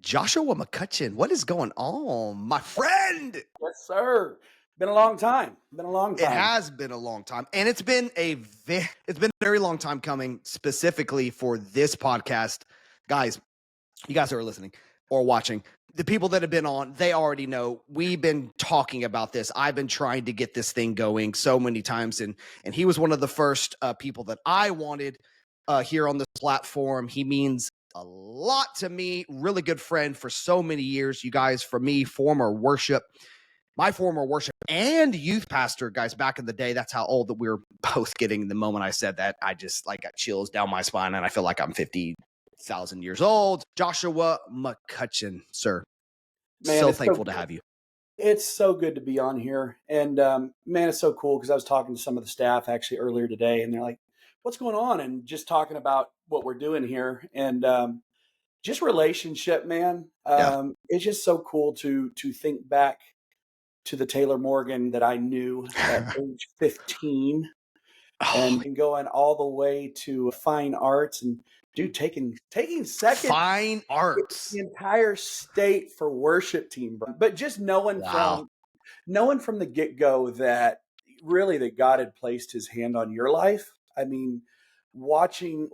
Joshua McCutchen, what is going on, my friend? Yes, sir. Been a long time. Been a long It time. has been a long time, and it's been a very long time coming, specifically for this podcast, guys. You guys who are listening or watching, the people that have been on, they already know we've been talking about this. I've been trying to get this thing going so many times, and he was one of the first people that I wanted here on this platform. He means a lot to me. Really good friend for so many years. You guys, for me, my former worship and youth pastor, guys, back in the day. That's how old that we were both getting. The moment I said that, I just like got chills down my spine, and I feel like I'm 50,000 years old. Joshua McCutchen, sir. Man, So thankful to have you. it's so good to be on here. And man, it's so cool because I was talking to some of the staff actually earlier today, and they're like, "What's going on?" And just talking about what we're doing here, and just relationship, man. Yeah. It's just so cool to think back to the Taylor Morgan that I knew at age 15, Oh, and going all the way to fine arts, and dude, taking second fine arts. the entire state for worship team, bro. But just Wow. knowing from the get-go that really that God had placed his hand on your life. I mean, watching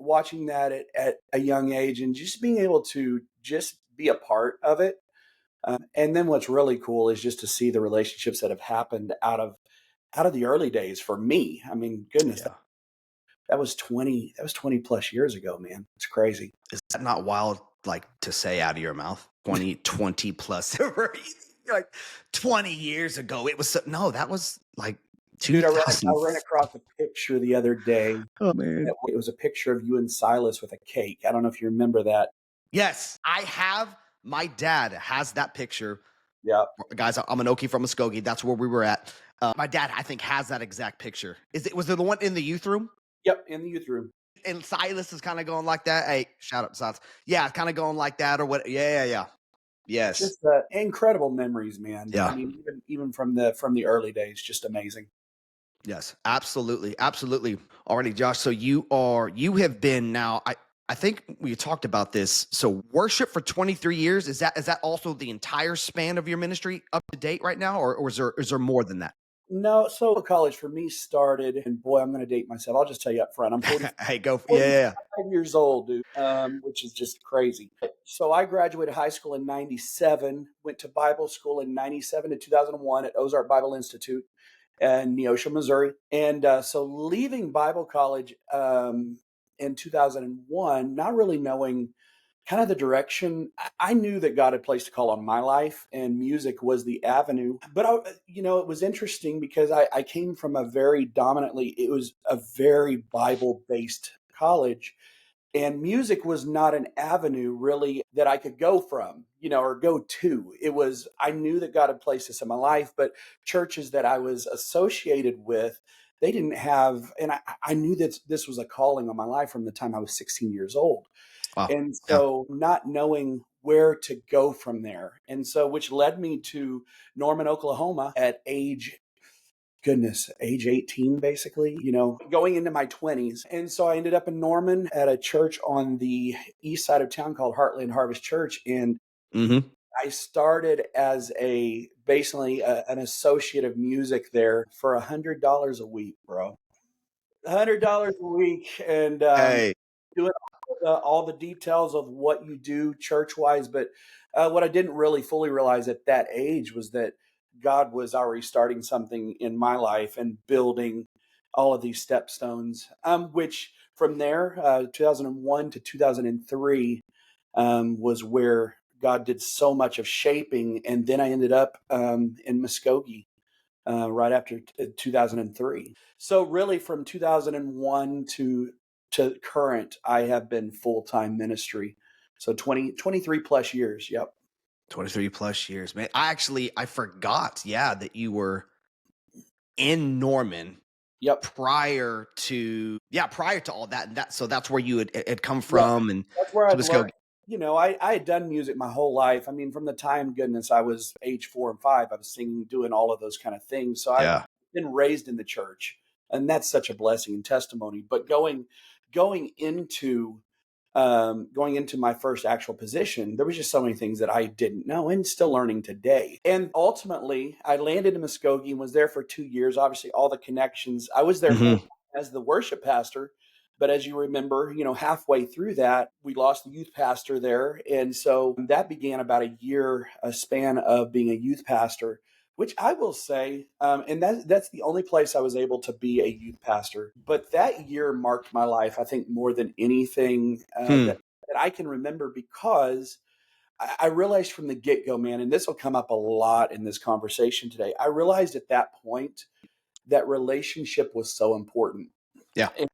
that at a young age and just being able to just be a part of it. And then what's really cool is just to see the relationships that have happened out of the early days for me. I mean, goodness, Yeah. that was 20 plus years ago, man. It's crazy. Is that not wild, like to say out of your mouth? 20 plus, like 20 years ago. It was no, that was like Dude, I ran 2000. across a picture the other day. Oh man. It was a picture of you and Silas with a cake. I don't know if you remember that. Yes, I have. My dad has that picture. Yeah. Guys, I'm an Okie from Muskogee. That's where we were at. My dad, I think, has that exact picture. Was it the one in the youth room? Yep, in the youth room. And Silas is kind of going like that. Hey, shout out to Silas. Yeah, kind of going like that or what? Yeah. Yes. Just incredible memories, man. I Yeah. mean, even from the early days, just amazing. Yes. Absolutely. Absolutely. Alrighty, Josh. So you have been now. I think we talked about this. So worship for 23 years. Is that also the entire span of your ministry up to date right now, or is there more than that? No, so college for me started, and boy, I'm going to date myself. I'll just tell you up front. I'm Hey, go. Yeah. 45 years old, dude, which is just crazy. So I graduated high school in 97, went to Bible school in 97 to 2001 at Ozark Bible Institute in Neosho, Missouri. And so leaving Bible college in 2001, not really knowing kind of the direction. I knew that God had placed a call on my life and music was the avenue. But, it was interesting because I came from it was a very Bible based college. And music was not an avenue really that I could go from, or go to. I knew that God had placed this in my life, but churches that I was associated with, they didn't have, and I knew that this was a calling on my life from the time I was 16 years old. Wow. And Yeah. so not knowing where to go from there. And so, which led me to Norman, Oklahoma at age 18, basically, going into my 20s. And so I ended up in Norman at a church on the east side of town called Heartland Harvest Church. And Mm-hmm. I started as an associate of music there for $100 a week, bro. $100 a week. And Hey. doing all the details of what you do church wise. But what I didn't really fully realize at that age was that God was already starting something in my life and building all of these stepstones, which from there, 2001 to 2003 was where God did so much of shaping. And then I ended up in Muskogee right after 2003. So really from 2001 to current, I have been full-time ministry. So 23 plus years. Yep. 23 plus years, man. I forgot, yeah, that you were in Norman Yep. prior to all that. And so that's where you had come Yep. from and That's where to I've Muskogee. learned. I had done music my whole life. I mean, from the time, goodness, I was age 4 and 5, I was singing, doing all of those kind of things. So I've Yeah. been raised in the church, and that's such a blessing and testimony. But going into going into my first actual position, there was just so many things that I didn't know and still learning today. And ultimately, I landed in Muskogee and was there for 2 years. Obviously, all the connections. I was there full Hmm. time as the worship pastor. But as you remember, halfway through that, we lost the youth pastor there. And so that began about a year, a span of being a youth pastor, which I will say, and that's the only place I was able to be a youth pastor. But that year marked my life, I think, more than anything Hmm. that I can remember, because I realized from the get go, man, and this will come up a lot in this conversation today. I realized at that point that relationship was so important. Yeah. And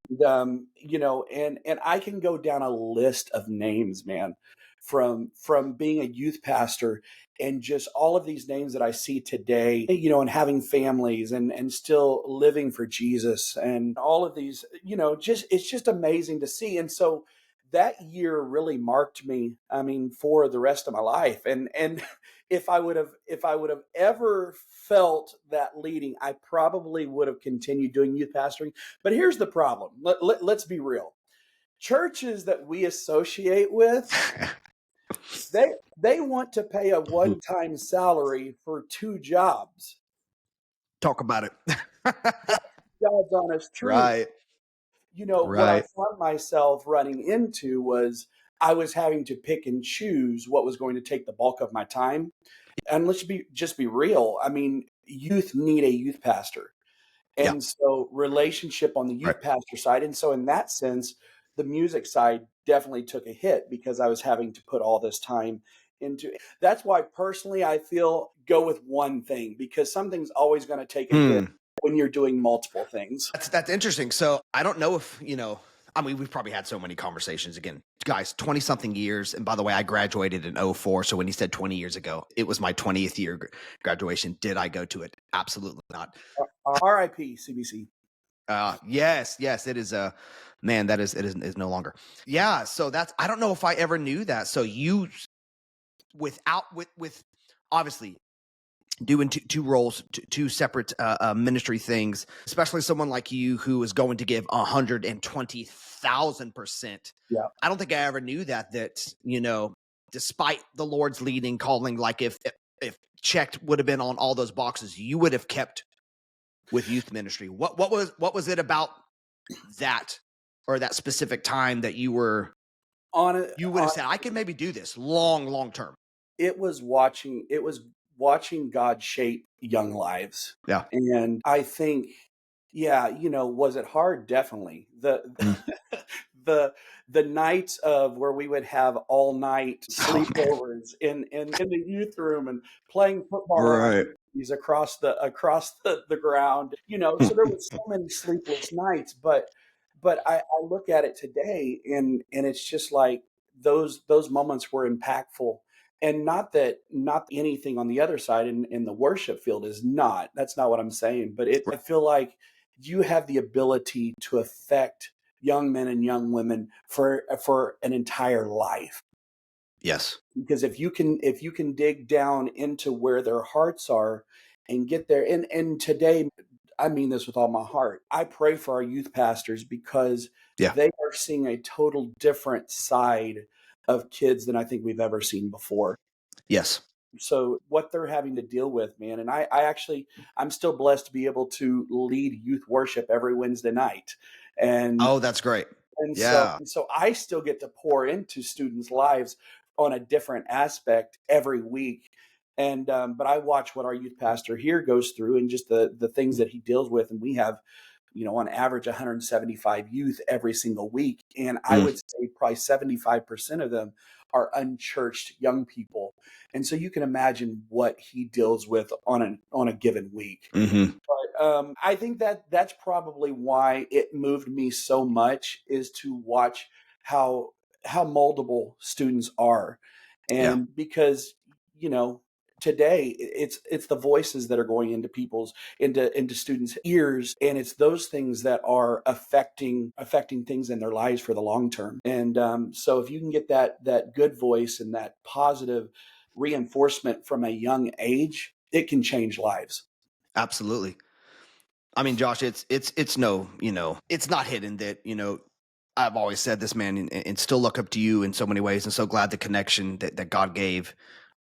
and I can go down a list of names, man, from being a youth pastor, and just all of these names that I see today, and having families and still living for Jesus, and all of these, just it's just amazing to see. And so that year really marked me, I mean, for the rest of my life. And if I would have ever felt that leading, I probably would have continued doing youth pastoring. But here's the problem. Let's be real. Churches that we associate with, they want to pay a one-time salary for two jobs. Talk about it. God's honest truth. Right. What I Right. found myself running into was I was having to pick and choose what was going to take the bulk of my time. And let's just be real. I mean, youth need a youth pastor. Yeah. And so relationship on the Right. youth pastor side. And so in that sense, the music side definitely took a hit because I was having to put all this time into it. That's why personally I feel go with one thing, because something's always going to take a hit Hmm. when you're doing multiple things. That's interesting. So I don't know if, I mean, we've probably had so many conversations again, guys, 20 something years. And by the way, I graduated in '04. So when he said 20 years ago, it was my 20th year graduation. Did I go to it? Absolutely not. RIP CBC. Yes, yes, it is. Man, it is no longer. Yeah. So I don't know if I ever knew that. So you, with obviously doing two roles, two separate ministry things, especially someone like you who is going to give 120,000%. Yeah. I don't think I ever knew that despite the Lord's leading, calling, like if checked would have been on all those boxes, you would have kept with youth ministry. What was it about that, or that specific time, that you On it, would have said, I could maybe do this long term? it was watching God shape young lives. Yeah. And I think, yeah, was it hard? Definitely. The Mm. the the nights of where we would have all night Oh man. sleepovers in the youth room and playing football Right. opportunities across the ground. So there was so many sleepless nights, but I look at it today, and it's just like those moments were impactful. And not anything on the other side in the worship field is not. That's not what I'm saying. But I feel like you have the ability to affect young men and young women for an entire life. Yes. Because if you can dig down into where their hearts are and get there, and today, I mean this with all my heart, I pray for our youth pastors, because Yeah. they are seeing a total different side of kids than I think we've ever seen before. Yes. So what they're having to deal with, man, and I'm still blessed to be able to lead youth worship every Wednesday night. and Oh, that's great. and so Yeah. and so I still get to pour into students' lives on a different aspect every week. And but I watch what our youth pastor here goes through, and just the things that he deals with. And we have, on average 175 youth every single week. And I Mm. would say probably 75% of them are unchurched young people. And so you can imagine what he deals with on a given week. Hmm. But I think that's probably why it moved me so much, is to watch how how moldable students are. Yeah. And because, you know today, it's the voices that are going into students' ears, and it's those things that are affecting things in their lives for the long term. And so if you can get that good voice and that positive reinforcement from a young age, it can change lives. Absolutely. I mean, Josh, it's no, it's not hidden that, I've always said this, man, and still look up to you in so many ways, and so glad the connection that God gave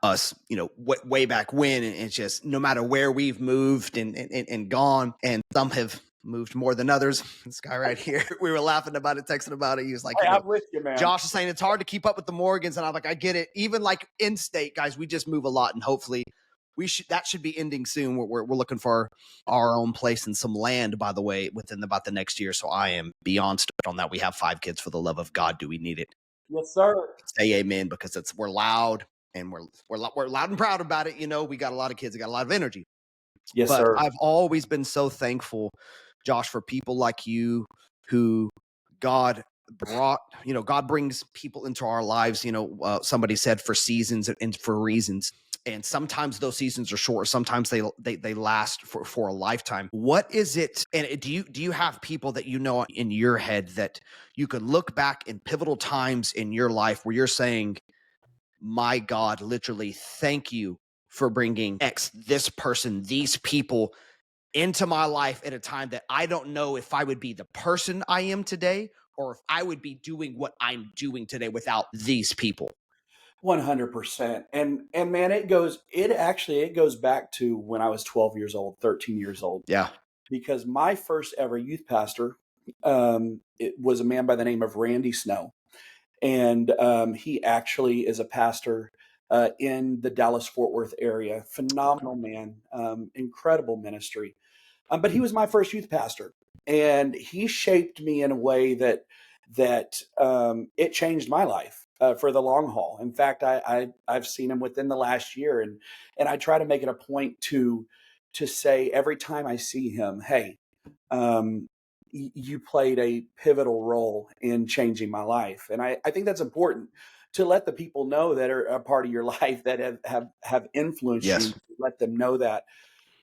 us, way back when. And it's just, no matter where we've moved and gone, and some have moved more than others. This guy right here, we were laughing about it, texting about it. He was like, Hey, I'm with you, man. Josh is saying it's hard to keep up with the Morgans, and I'm like, I get it. Even like in state, guys, we just move a lot, and hopefully that should be ending soon. We're looking for our own place and some land, by the way, within about the next year. So I am beyond stoked on that. We have 5 kids. For the love of God, do we need it? Yes, sir. Say amen, because we're loud, and we're loud and proud about it. We got a lot of kids. We got a lot of energy. Yes, But sir. I've always been so thankful, Josh, for people like you who God brought. God brings people into our lives. Somebody said, for seasons and for reasons. And sometimes those seasons are short. Sometimes they last for a lifetime. What is it? And do you have people that in your head that you could look back in pivotal times in your life where you're saying, my God, literally, thank you for bringing this person, these people into my life at a time that I don't know if I would be the person I am today, or if I would be doing what I'm doing today without these people? 100%. And man, it goes back to when I was 12 years old, 13 years old, Yeah. because my first ever youth pastor, it was a man by the name of Randy Snow. And he actually is a pastor in the Dallas Fort Worth area. Phenomenal man, incredible ministry. But he was my first youth pastor, and he shaped me in a way that it changed my life for the long haul. In fact, I've seen him within the last year, and I try to make it a point to say every time I see him, hey, um, you played a pivotal role in changing my life. And I think that's important to let the people know that are a part of your life that have influenced you. Yes. Let them know that.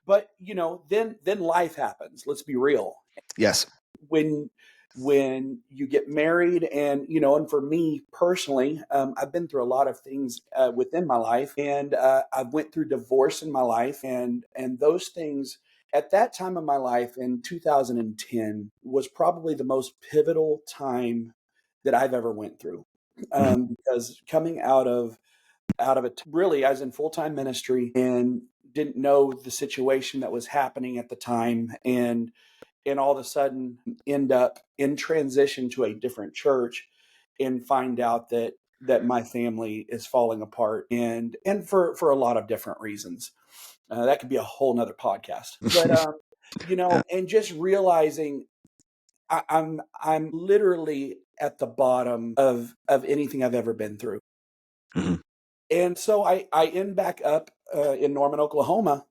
But then life happens. Let's be real. Yes. When when you get married, and for me personally, I've been through a lot of things within my life, and I've went through divorce in my life, and those things at that time of my life in 2010 was probably the most pivotal time that I've ever went through, Mhm. because coming out of it really as in full-time ministry, and didn't know the situation that was happening at the time, and all of a sudden end up in transition to a different church, and find out that my family is falling apart, and for a lot of different reasons. That could be a whole nother podcast. But Yeah. and just realizing I'm literally at the bottom of anything I've ever been through. Mhm. And so I end back up in Norman, Oklahoma,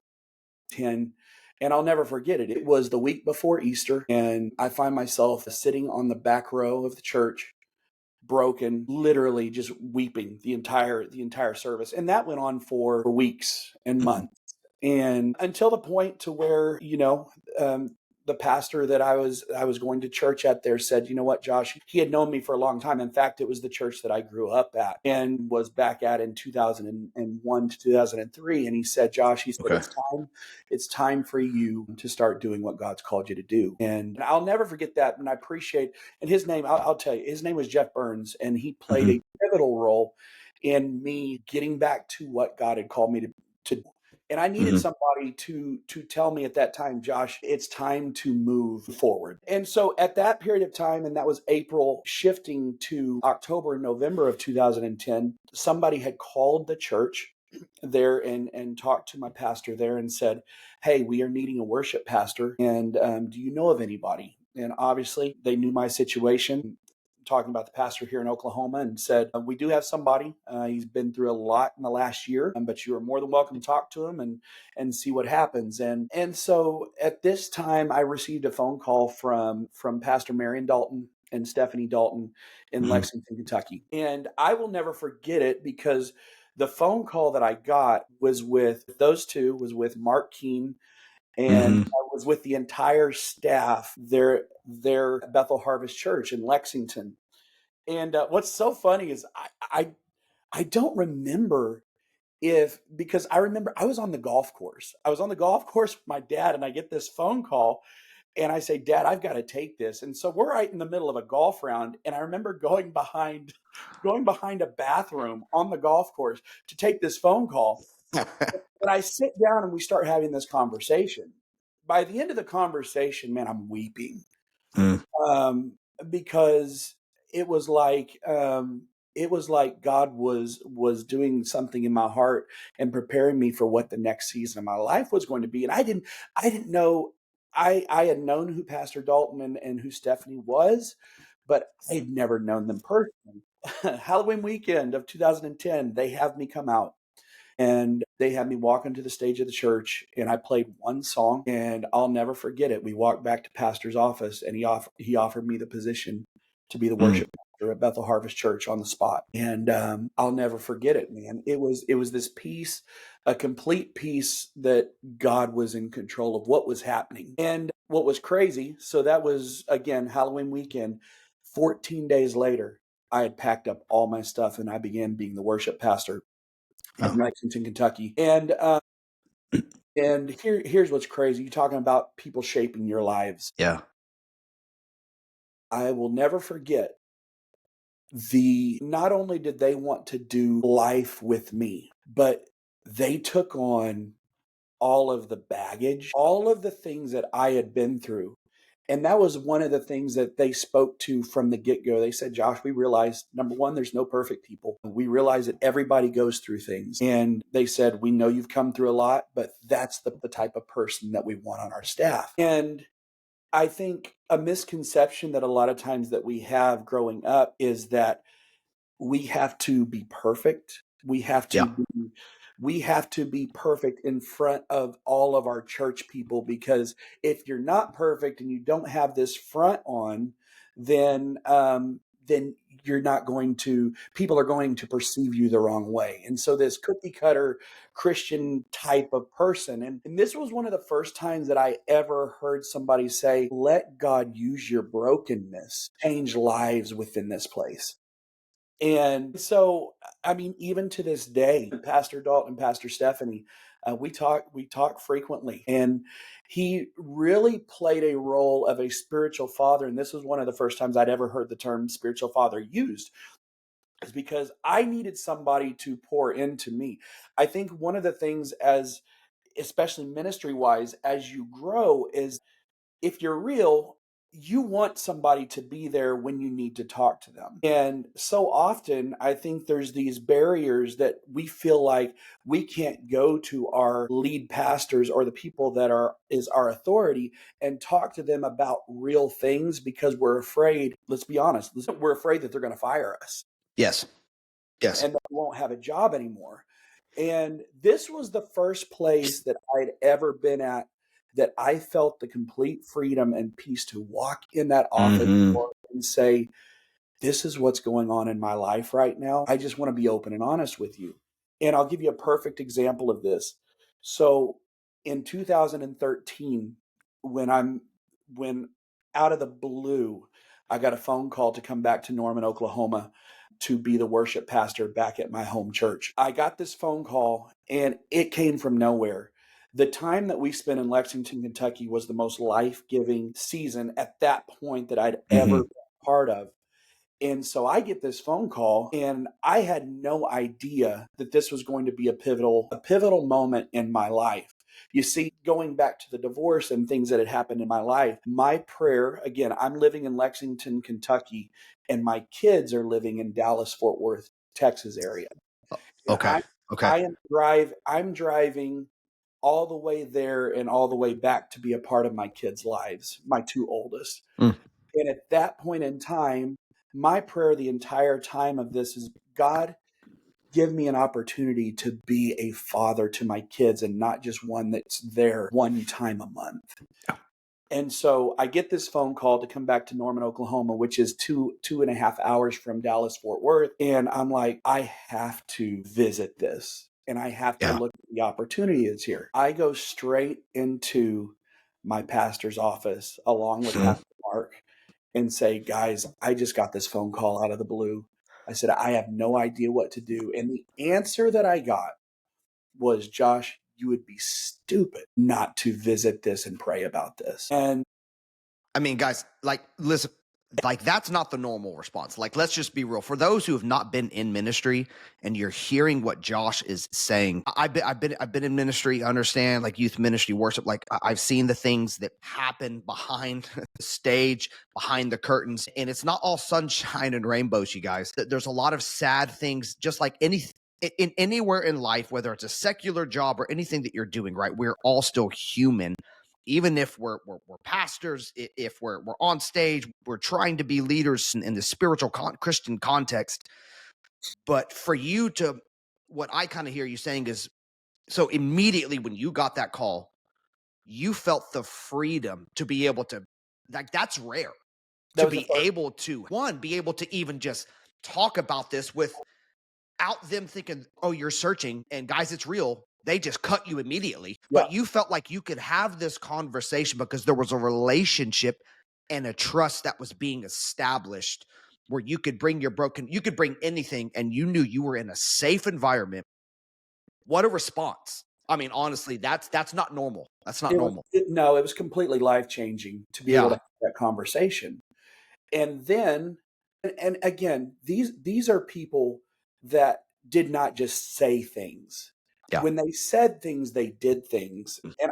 10, and I'll never forget it. It was the week before Easter, and I find myself sitting on the back row of the church, broken, literally just weeping the entire service. And that went on for weeks and Mhm. months. And until the point to where, the pastor that I was going to church at there said, you know what, Josh, he had known me for a long time. In fact, it was the church that I grew up at and was back at in 2001 to 2003. And he said, Josh, he said, Okay. it's time for you to start doing what God's called you to do. And I'll never forget that. And I appreciate, and his name, I'll tell you, his name was Jeff Burns, and he played Mhm. a pivotal role in me getting back to what God had called me to. And I needed Mhm. somebody to tell me at that time, Josh, it's time to move forward. And so at that period of time, and that was April, shifting to October, November of 2010, somebody had called the church there and talked to my pastor there and said, hey, we are needing a worship pastor. And do you know of anybody? And obviously, they knew my situation, talking about the pastor here in Oklahoma, and said, we do have somebody. He's been through a lot in the last year, but you are more than welcome to talk to him and see what happens. And so at this time, I received a phone call from Pastor Marion Dalton and Stephanie Dalton in Mhm. Lexington, Kentucky. And I will never forget it, because the phone call that I got was with those two, was with Mark Keene, and Mhm. I was with the entire staff there at Bethel Harvest Church in Lexington. And what's so funny is I don't remember, if because I remember I was on the golf course. I was on the golf course with my dad, and I get this phone call, And I say, Dad, I've got to take this. And so we're right in the middle of a golf round. And I remember going behind a bathroom on the golf course to take this phone call. And I sit down and we start having this conversation. By the end of the conversation, man, I'm weeping. Mm. Um, because it was like God was doing something in my heart and preparing me for what the next season of my life was going to be. And I didn't know. I had known who Pastor Dalton and who Stephanie was, but I had never known them personally. Halloween weekend of 2010, they have me come out and they had me walk onto the stage of the church, and I played one song, and I'll never forget it. We walked back to pastor's office, and he offered me the position to be the Mm. worship pastor at Bethel Harvest Church on the spot. And I'll never forget it, man. It was this peace, a complete peace that God was in control of what was happening. And what was crazy, so that was again Halloween weekend. 14 days later, I had packed up all my stuff and I began being the worship pastor in Oh, Lexington, Kentucky. And here's what's crazy. You're talking about people shaping your lives. yeah. I will never forget the not only did they want to do life with me, but they took on all of the baggage, all of the things that I had been through. And that was one of the things that they spoke to from the get go. They said, Josh, we realize number one, there's no perfect people. We realize that everybody goes through things. And they said, we know you've come through a lot, but that's the type of person that we want on our staff. And I think a misconception that a lot of times that we have growing up is that we have to be perfect. Yeah. We have to be perfect in front of all of our church people, because if you're not perfect and you don't have this front on, then you're not going to people are going to perceive you the wrong way. And so this cookie cutter Christian type of person, and this was one of the first times that I ever heard somebody say, let God use your brokenness, change lives within this place. And so, I mean, even to this day, Pastor Dalton and Pastor Stephanie, we talk frequently, and he really played a role of a spiritual father. And this was one of the first times I'd ever heard the term spiritual father used, is because I needed somebody to pour into me. I think one of the things, as especially ministry wise, as you grow, is if you're real, you want somebody to be there when you need to talk to them. And so often, I think there's these barriers that we feel like we can't go to our lead pastors or the people that is our authority and talk to them about real things, because we're afraid, let's be honest, we're afraid that they're going to fire us Yes. Yes. and that we won't have a job anymore. And this was the first place that I'd ever been at that I felt the complete freedom and peace to walk in that office Hmm. door and say, this is what's going on in my life right now. I just want to be open and honest with you. And I'll give you a perfect example of this. So in 2013, when out of the blue, I got a phone call to come back to Norman, Oklahoma to be the worship pastor back at my home church. I got this phone call and it came from nowhere. The time that we spent in Lexington, Kentucky was the most life-giving season at that point that I'd ever Hmm. been a part of. And so I get this phone call, and I had no idea that this was going to be a pivotal moment in my life. You see, going back to the divorce and things that had happened in my life, my prayer, again, I'm living in Lexington, Kentucky, and my kids are living in Dallas, Fort Worth, Texas area. And Okay. Okay. I'm driving all the way there and all the way back to be a part of my kids' lives, my two oldest. Mm. And at that point in time, my prayer the entire time of this is, God, give me an opportunity to be a father to my kids and not just one that's there one time a month. Yeah. And so I get this phone call to come back to Norman, Oklahoma, which is two and a half hours from Dallas, Fort Worth. And I'm like, I have to visit this and I have to Yeah. look at the opportunity that's here. I go straight into my pastor's office along with Mm. Pastor Mark and say, guys, I just got this phone call out of the blue. I said, I have no idea what to do. And the answer that I got was, Josh, you would be stupid not to visit this and pray about this. And I mean, guys, like, listen, like that's not the normal response. Like, let's just be real. For those who have not been in ministry and you're hearing what Josh is saying, I've been in ministry, understand, like youth ministry, worship. Like I've seen the things that happen behind the stage, behind the curtains, and it's not all sunshine and rainbows, you guys. There's a lot of sad things, just like anything. In anywhere in life, whether it's a secular job or anything that you're doing, right? We're all still human, even if we're pastors, if we're on stage, we're trying to be leaders in the spiritual Christian context. But for you to, what I kind of hear you saying is, so immediately when you got that call, you felt the freedom to be able to, like, that's rare, That to was the be first. able to, one, be able to even just talk about this without them thinking, oh, you're searching, and guys, it's real. They just cut you immediately. Yeah. But you felt like you could have this conversation because there was a relationship and a trust that was being established where you could bring you could bring anything, and you knew you were in a safe environment. What a response. I mean, honestly, that's not normal. That's not normal. No, it was completely life changing to be able to Yeah. have that conversation. And then, and again, these are people that did not just say things. Yeah. When they said things, they did things. Mm. And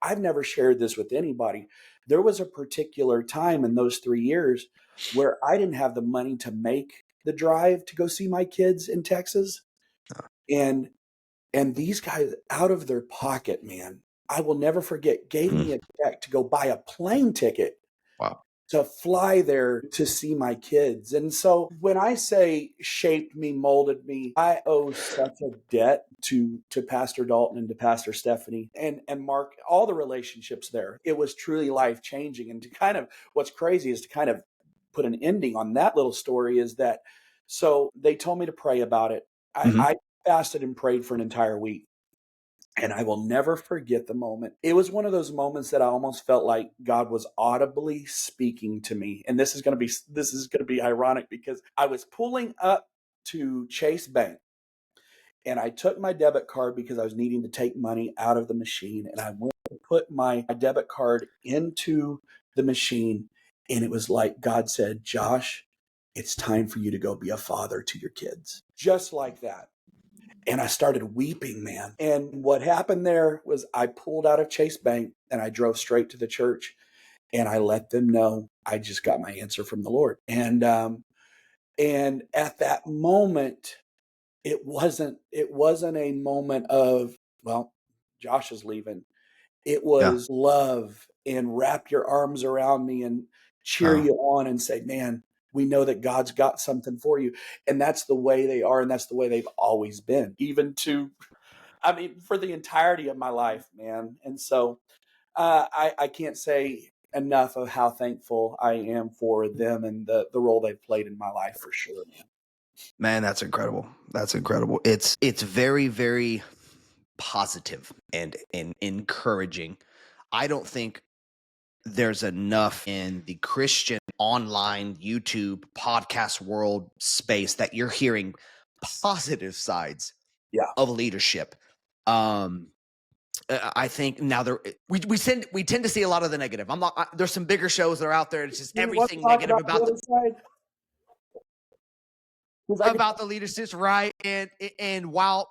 I've never shared this with anybody. There was a particular time in those 3 years where I didn't have the money to make the drive to go see my kids in Texas. And these guys, out of their pocket, man, I will never forget, gave me Mm. a check to go buy a plane ticket Wow. to fly there to see my kids. And so when I say shaped me, molded me, I owe such a debt to Pastor Dalton and to Pastor Stephanie and Mark, all the relationships there. It was truly life changing. And to kind of, what's crazy is to kind of put an ending on that little story is that, so they told me to pray about it. Mhm. I fasted and prayed for an entire week. And I will never forget the moment. It was one of those moments that I almost felt like God was audibly speaking to me. And this is going to be ironic because I was pulling up to Chase Bank and I took my debit card because I was needing to take money out of the machine, and I went to put my debit card into the machine, and it was like God said, "Josh, it's time for you to go be a father to your kids." Just like that. And I started weeping, man. And what happened there was I pulled out of Chase Bank and I drove straight to the church and I let them know I just got my answer from the Lord. And at that moment, it wasn't a moment of, well, Josh is leaving. It Yeah. was love and wrap your arms around me and cheer Oh, you on and say, man, we know that God's got something for you. And that's the way they are. And that's the way they've always been, even to, I mean, for the entirety of my life, man. And so I can't say enough of how thankful I am for them and the role they've played in my life for sure, man. man, that's incredible. That's incredible. It's very, very positive and encouraging. I don't think there's enough in the Christian online YouTube podcast world space that you're hearing positive sides Yeah. of leadership. Um, I think now we tend to see a lot of the negative. There's some bigger shows that are out there. It's just Do you want to everything talk negative about the other side? 'Cause I could, about the leadership, right? And while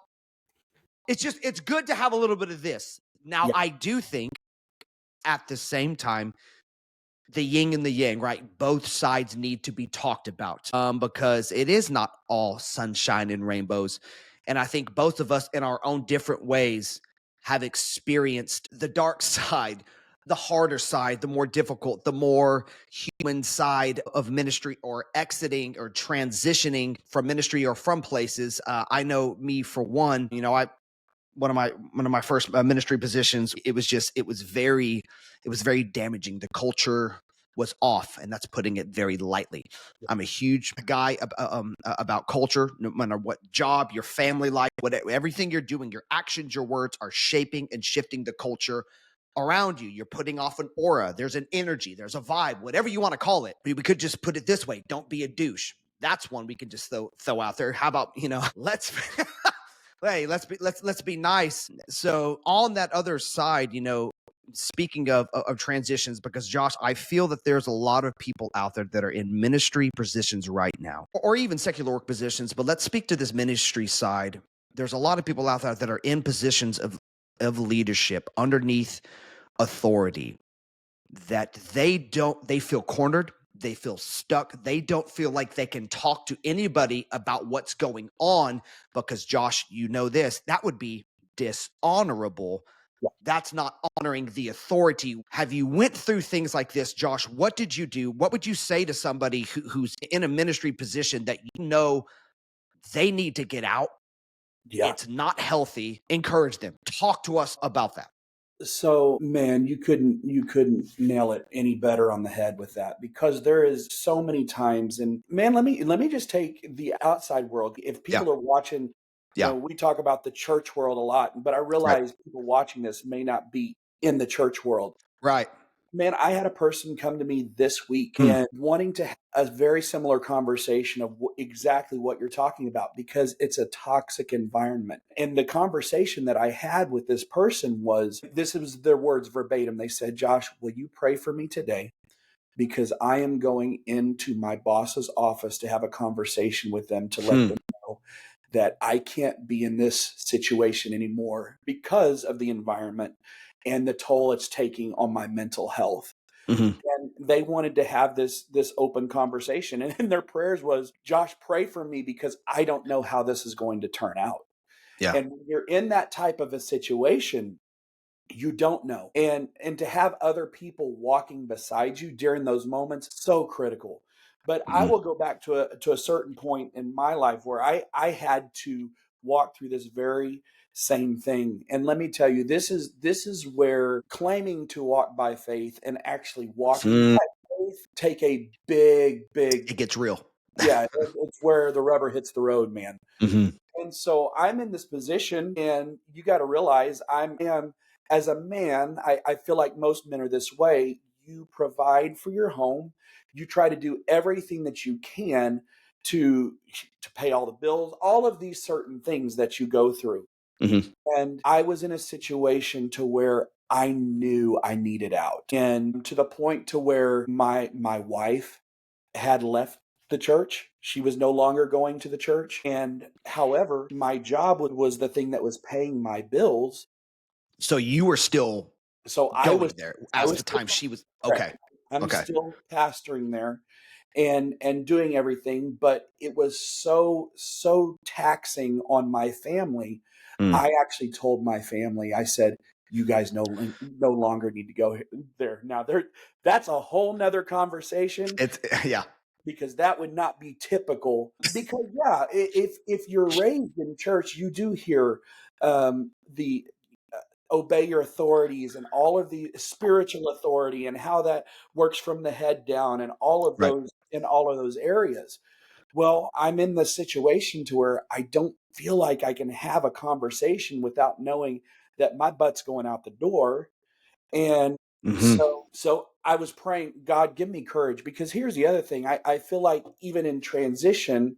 it's good to have a little bit of this. Now, yeah, I do think at the same time, the yin and the yang, right? Both sides need to be talked about, because it is not all sunshine and rainbows. And I think both of us, in our own different ways, have experienced the dark side, the harder side, the more difficult, the more human side of ministry, or exiting or transitioning from ministry or from places. I know me, for one, I one of my first ministry positions, it was very damaging. The culture was off, and that's putting it very lightly. I'm a huge guy about culture. No matter what job, your family life, whatever, everything you're doing, your actions, your words are shaping and shifting the culture around you. You're putting off an aura. There's an energy. There's a vibe. Whatever you want to call it. We could just put it this way: don't be a douche. That's one we can just throw out there. How about, let's hey, let's be nice. So on that other side, speaking of transitions, because Josh, I feel that there's a lot of people out there that are in ministry positions right now, or even secular work positions. But let's speak to this ministry side. There's a lot of people out there that are in positions of leadership underneath authority that they feel cornered. They feel stuck. They don't feel like they can talk to anybody about what's going on because, Josh, you know this, that would be dishonorable. That's not honoring the authority. Have you went through things like this, Josh? What did you do? What would you say to somebody who's in a ministry position that you know they need to get out? Yeah. It's not healthy. Encourage them. Talk to us about that. So, man, you couldn't nail it any better on the head with that, because there is so many times. And man, let me just take the outside world. If people are watching, Yeah. we talk about the church world a lot, but I realize people watching this may not be in the church world. Right. Man, I had a person come to me this week and wanting to have a very similar conversation of exactly what you're talking about, because it's a toxic environment. And the conversation that I had with this person was, this was their words verbatim. They said, "Josh, will you pray for me today? Because I am going into my boss's office to have a conversation with them to let them know that I can't be in this situation anymore because of the environment and the toll it's taking on my mental health." And they wanted to have this open conversation. And their prayers was, "Josh, pray for me because I don't know how this is going to turn out." Yeah. And when you're in that type of a situation, you don't know. And to have other people walking beside you during those moments, so critical. But I will go back to a certain point in my life where I had to walk through this very same thing. And let me tell you, this is where claiming to walk by faith and actually walking by faith take a big It gets real. yeah, it's where the rubber hits the road, man. And so I'm in this position, and you got to realize as a man, I feel like most men are this way. You provide for your home. You try to do everything that you can to pay all the bills, all of these certain things that you go through. And I was in a situation to where I knew I needed out, and to the point to where my wife had left the church. She was no longer going to the church. And however, my job was the thing that was paying my bills. So you were still So going there I as was the still time she was correct. okay. I'm Okay. still pastoring there and doing everything, but it was so taxing on my family. I actually told my family, I said, "You guys no longer need to go there." Now that's a whole nother conversation, It's yeah. because that would not be typical. Because yeah, if you're raised in church, you do hear the obey your authorities and all of the spiritual authority and how that works from the head down and all of Right. those in all of those areas. Well, I'm in the situation to where I don't feel like I can have a conversation without knowing that my butt's going out the door. And so I was praying, "God, give me courage." Because here's the other thing. I feel like even in transition,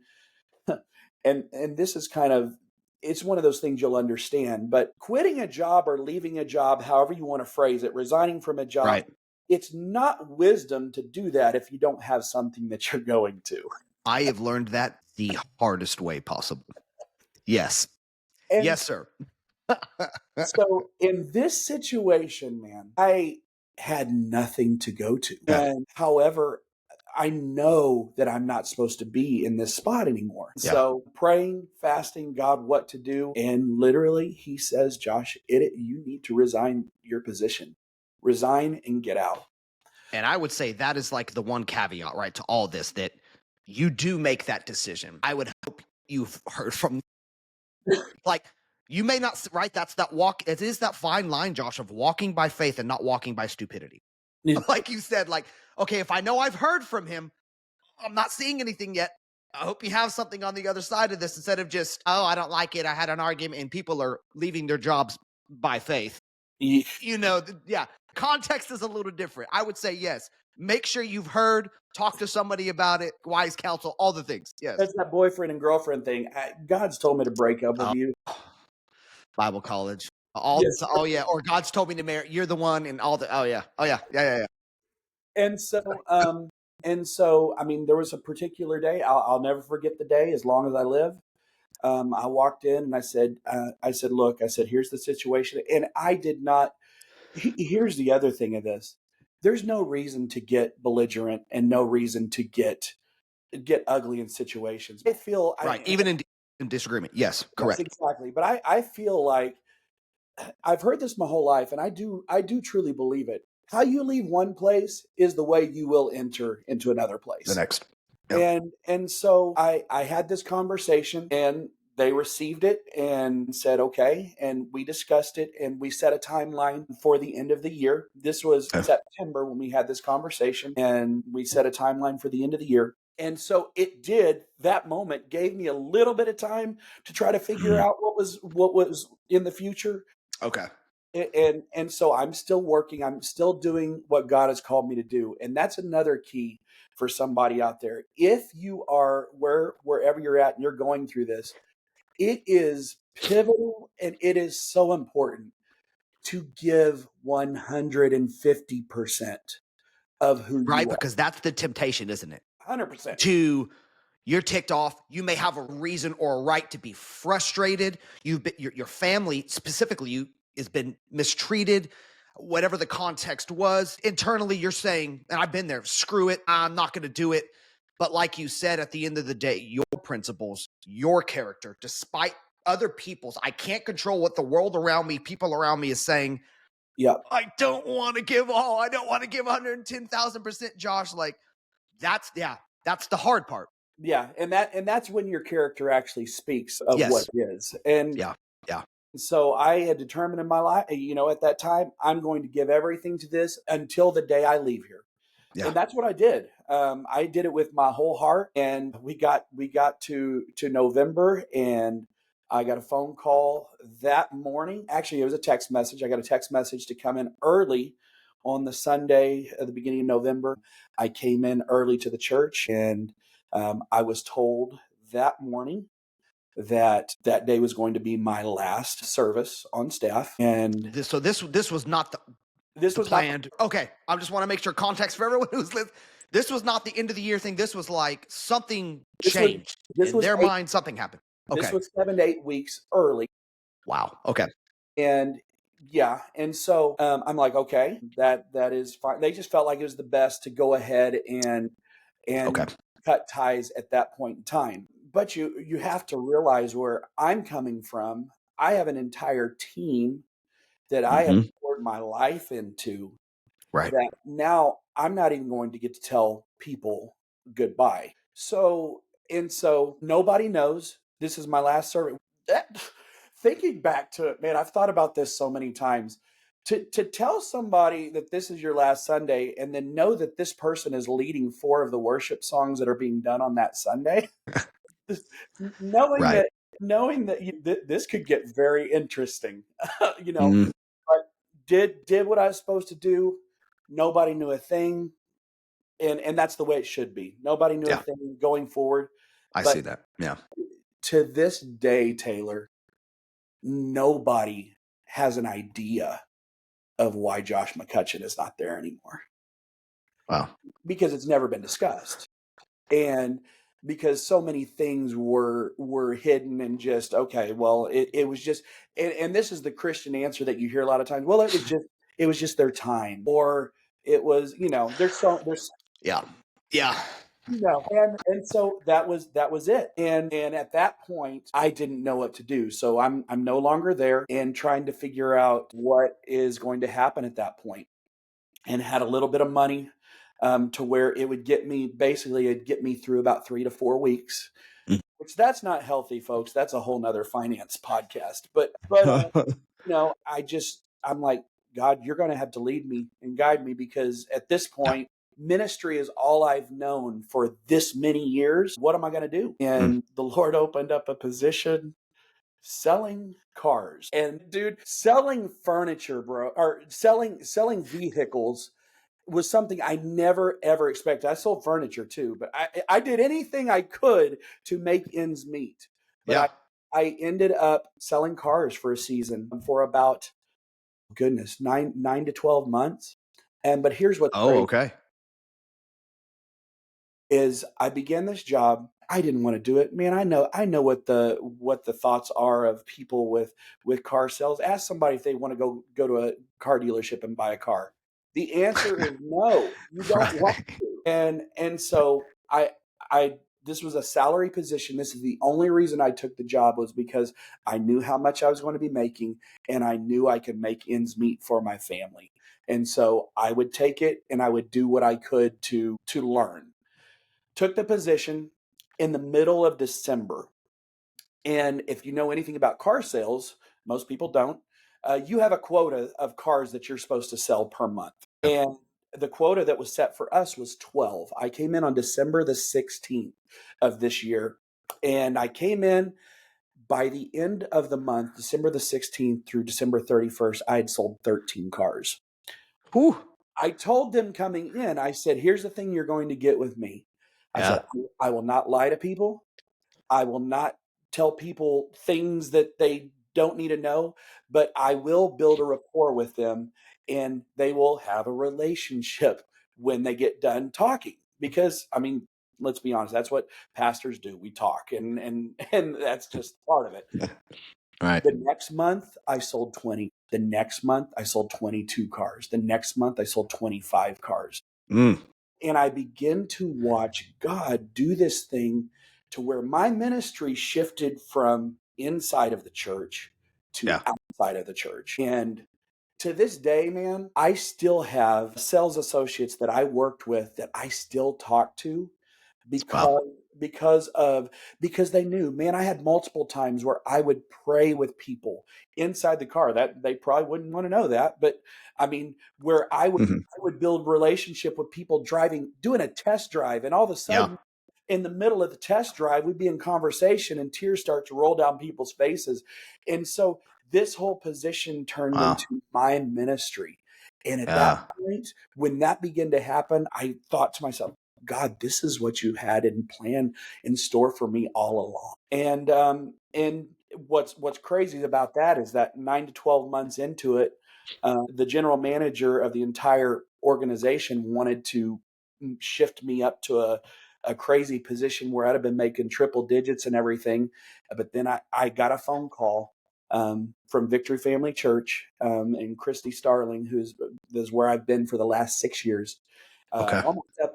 and this is kind of, it's one of those things you'll understand, but quitting a job or leaving a job, however you want to phrase it, resigning from a job, Right. it's not wisdom to do that if you don't have something that you're going to. I have learned that the hardest way possible. Yes. And Yes, sir. so in this situation, man, I had nothing to go to. Yeah. And however, I know that I'm not supposed to be in this spot anymore. Yeah. So praying, fasting God what to do. And literally he says, "Josh, you need to resign your position. Resign and get out." And I would say that is like the one caveat, right, to all this, that you do make that decision. I would hope you've heard from like you may not right. That's that walk. It is that fine line, Josh, of walking by faith and not walking by stupidity. Yeah. Like you said, like, okay, if I know I've heard from him, I'm not seeing anything yet. I hope you have something on the other side of this instead of just, oh, I don't like it. I had an argument, and people are leaving their jobs by faith. You know, yeah, context is a little different. I would say yes. Make sure you've heard, talk to somebody about it, wise counsel, all the things. Yes. That's that boyfriend and girlfriend thing. God's told me to break up with Oh, you. Bible college. All Yes. this, oh yeah, or God's told me to marry. You're the one, and all the. Oh yeah, yeah. And so, I mean, there was a particular day. I'll never forget the day as long as I live. I walked in and I said, look, I said, here's the situation. And I did not, here's the other thing of this. There's no reason to get belligerent and no reason to get ugly in situations. I feel Right. Even in disagreement. Yes, yes, correct. exactly. But I feel like I've heard this my whole life, and I do truly believe it. How you leave one place is the way you will enter into another The place. next. Yeah. And so I had this conversation, and they received it and said okay, and we discussed it, and we set a timeline for the end of the year. This was September when we had this conversation, and we set a timeline for the end of the year. And so it did, that moment gave me a little bit of time to try to figure out what was in the future. Okay. And so I'm still working. I'm still doing what God has called me to do, and that's another key for somebody out there. If you are wherever you're at and you're going through this, it is pivotal and it is so important to give 150% of who Right, you are. because that's the temptation, isn't it? 100%. You're ticked off. You may have a reason or a right to be frustrated. Your family, specifically you, has been mistreated, whatever the context was. Internally, you're saying, and I've been there, screw it, I'm not going to do it. But like you said, at the end of the day, your principles, your character, despite other people's, I can't control what the world around me, people around me is saying. Yeah. I don't want to give all. I don't want to give 110,000%, Josh. Like that's the hard part. Yeah, and that's when your character actually speaks of what Yes. it is. And Yeah. Yeah. so I had determined in my life, at that time, I'm going to give everything to this until the day I leave here. Yeah. And that's what I did. I did it with my whole heart, and we got to November, and I got a phone call that morning. Actually, it was a text message. I got a text message to come in early on the Sunday at the beginning of November. I came in early to the church, and I was told that morning that that day was going to be my last service on staff, and This was not this the was not planned. Okay, I just want to make sure context for everyone who's listening. This was not the end of the year thing. This was like something this was changed this in was their eight, mind. Something happened. this Okay. was 7 to 8 weeks early. Wow. Okay. And yeah, and so I'm like, okay, that is fine. They just felt like it was the best to go ahead Okay. and cut ties at that point in time. But you have to realize where I'm coming from. I have an entire team that I have Mm-hmm. poured my life into, Right. that now I'm not even going to get to tell people goodbye. So nobody knows this is my last service. That, thinking back to it, man, I've thought about this so many times. To tell somebody that this is your last Sunday and then know that this person is leading 4 of the worship songs that are being done on that Sunday, knowing Right. that this could get very interesting, you know. Mm, But did what I was supposed to do. Nobody knew a thing, and that's the way it should be. Nobody knew a yeah. thing going forward. I But see that. Yeah. to this day, Taylor, nobody has an idea of why Josh McCutchen is not there anymore, Wow. because it's never been discussed. And because so many things were hidden, and just okay, well, it was just, and this is the Christian answer that you hear a lot of times. Well, it was just their time, or it was, there's Yeah. Yeah. and so that was it. And at that point I didn't know what to do. So I'm no longer there, and trying to figure out what is going to happen at that point. And had a little bit of money, to where it would get me, basically it'd get me through about 3 to 4 weeks, Mm. which that's not healthy, folks. That's a whole nother finance podcast. But I'm like, God, you're going to have to lead me and guide me, because at this Yeah. point, ministry is all I've known for this many years. What am I going to do? Mm. And the Lord opened up a position selling cars. And dude, selling furniture, bro, or selling vehicles was something I never ever expected. I sold furniture too, but I did anything I could to make ends meet. But Yeah. I ended up selling cars for a season for about, goodness, nine to 12 months. But here's what's Oh, crazy okay. is I began this job. I didn't want to do it. Man, I know what the thoughts are of people with car sales. Ask somebody if they want to go to a car dealership and buy a car. The answer is no, you don't want Right. to. And so I this was a salary position. This is the only reason I took the job, was because I knew how much I was going to be making, and I knew I could make ends meet for my family. And so I would take it, and I would do what I could to learn. Took the position in the middle of December. And if you know anything about car sales, most people don't, you have a quota of cars that you're supposed to sell per month. Yep. And the quota that was set for us was 12. I came in on December the 16th of this year. And I came in by the end of the month, December the 16th through December 31st, I had sold 13 cars. Whew. I told them coming in, I said, here's the thing you're going to get with me. I said, Yeah. I will not lie to people. I will not tell people things that they don't need to know, but I will build a rapport with them, and they will have a relationship when they get done talking. Because, I mean, let's be honest, that's what pastors do. We talk, and that's just part of it. Right. The next month, I sold 20. The next month, I sold 22 cars. The next month, I sold 25 cars. Mm. And I begin to watch God do this thing to where my ministry shifted from inside of the church to Yeah. outside of the church. And to this day, man, I still have sales associates that I worked with that I still talk to, Wow. because because of because they knew, man. I had multiple times where I would pray with people inside the car. That they probably wouldn't want to know that, but I mean, where Mhm. I would build relationship with people driving, doing a test drive, and all of a Yeah. sudden, in the middle of the test drive, we'd be in conversation and tears start to roll down people's faces. And so this whole position turned Wow. into my ministry. And at that Yeah. point, when that began to happen, I thought to myself, God, this is what you had in plan, in store for me all along. And what's crazy about that is that 9 to 12 months into it, the general manager of the entire organization wanted to shift me up to a crazy position where I'd have been making triple digits and everything. But then I got a phone call from Victory Family Church, and Christy Starling, who's is where I've been for the last 6 years, Okay.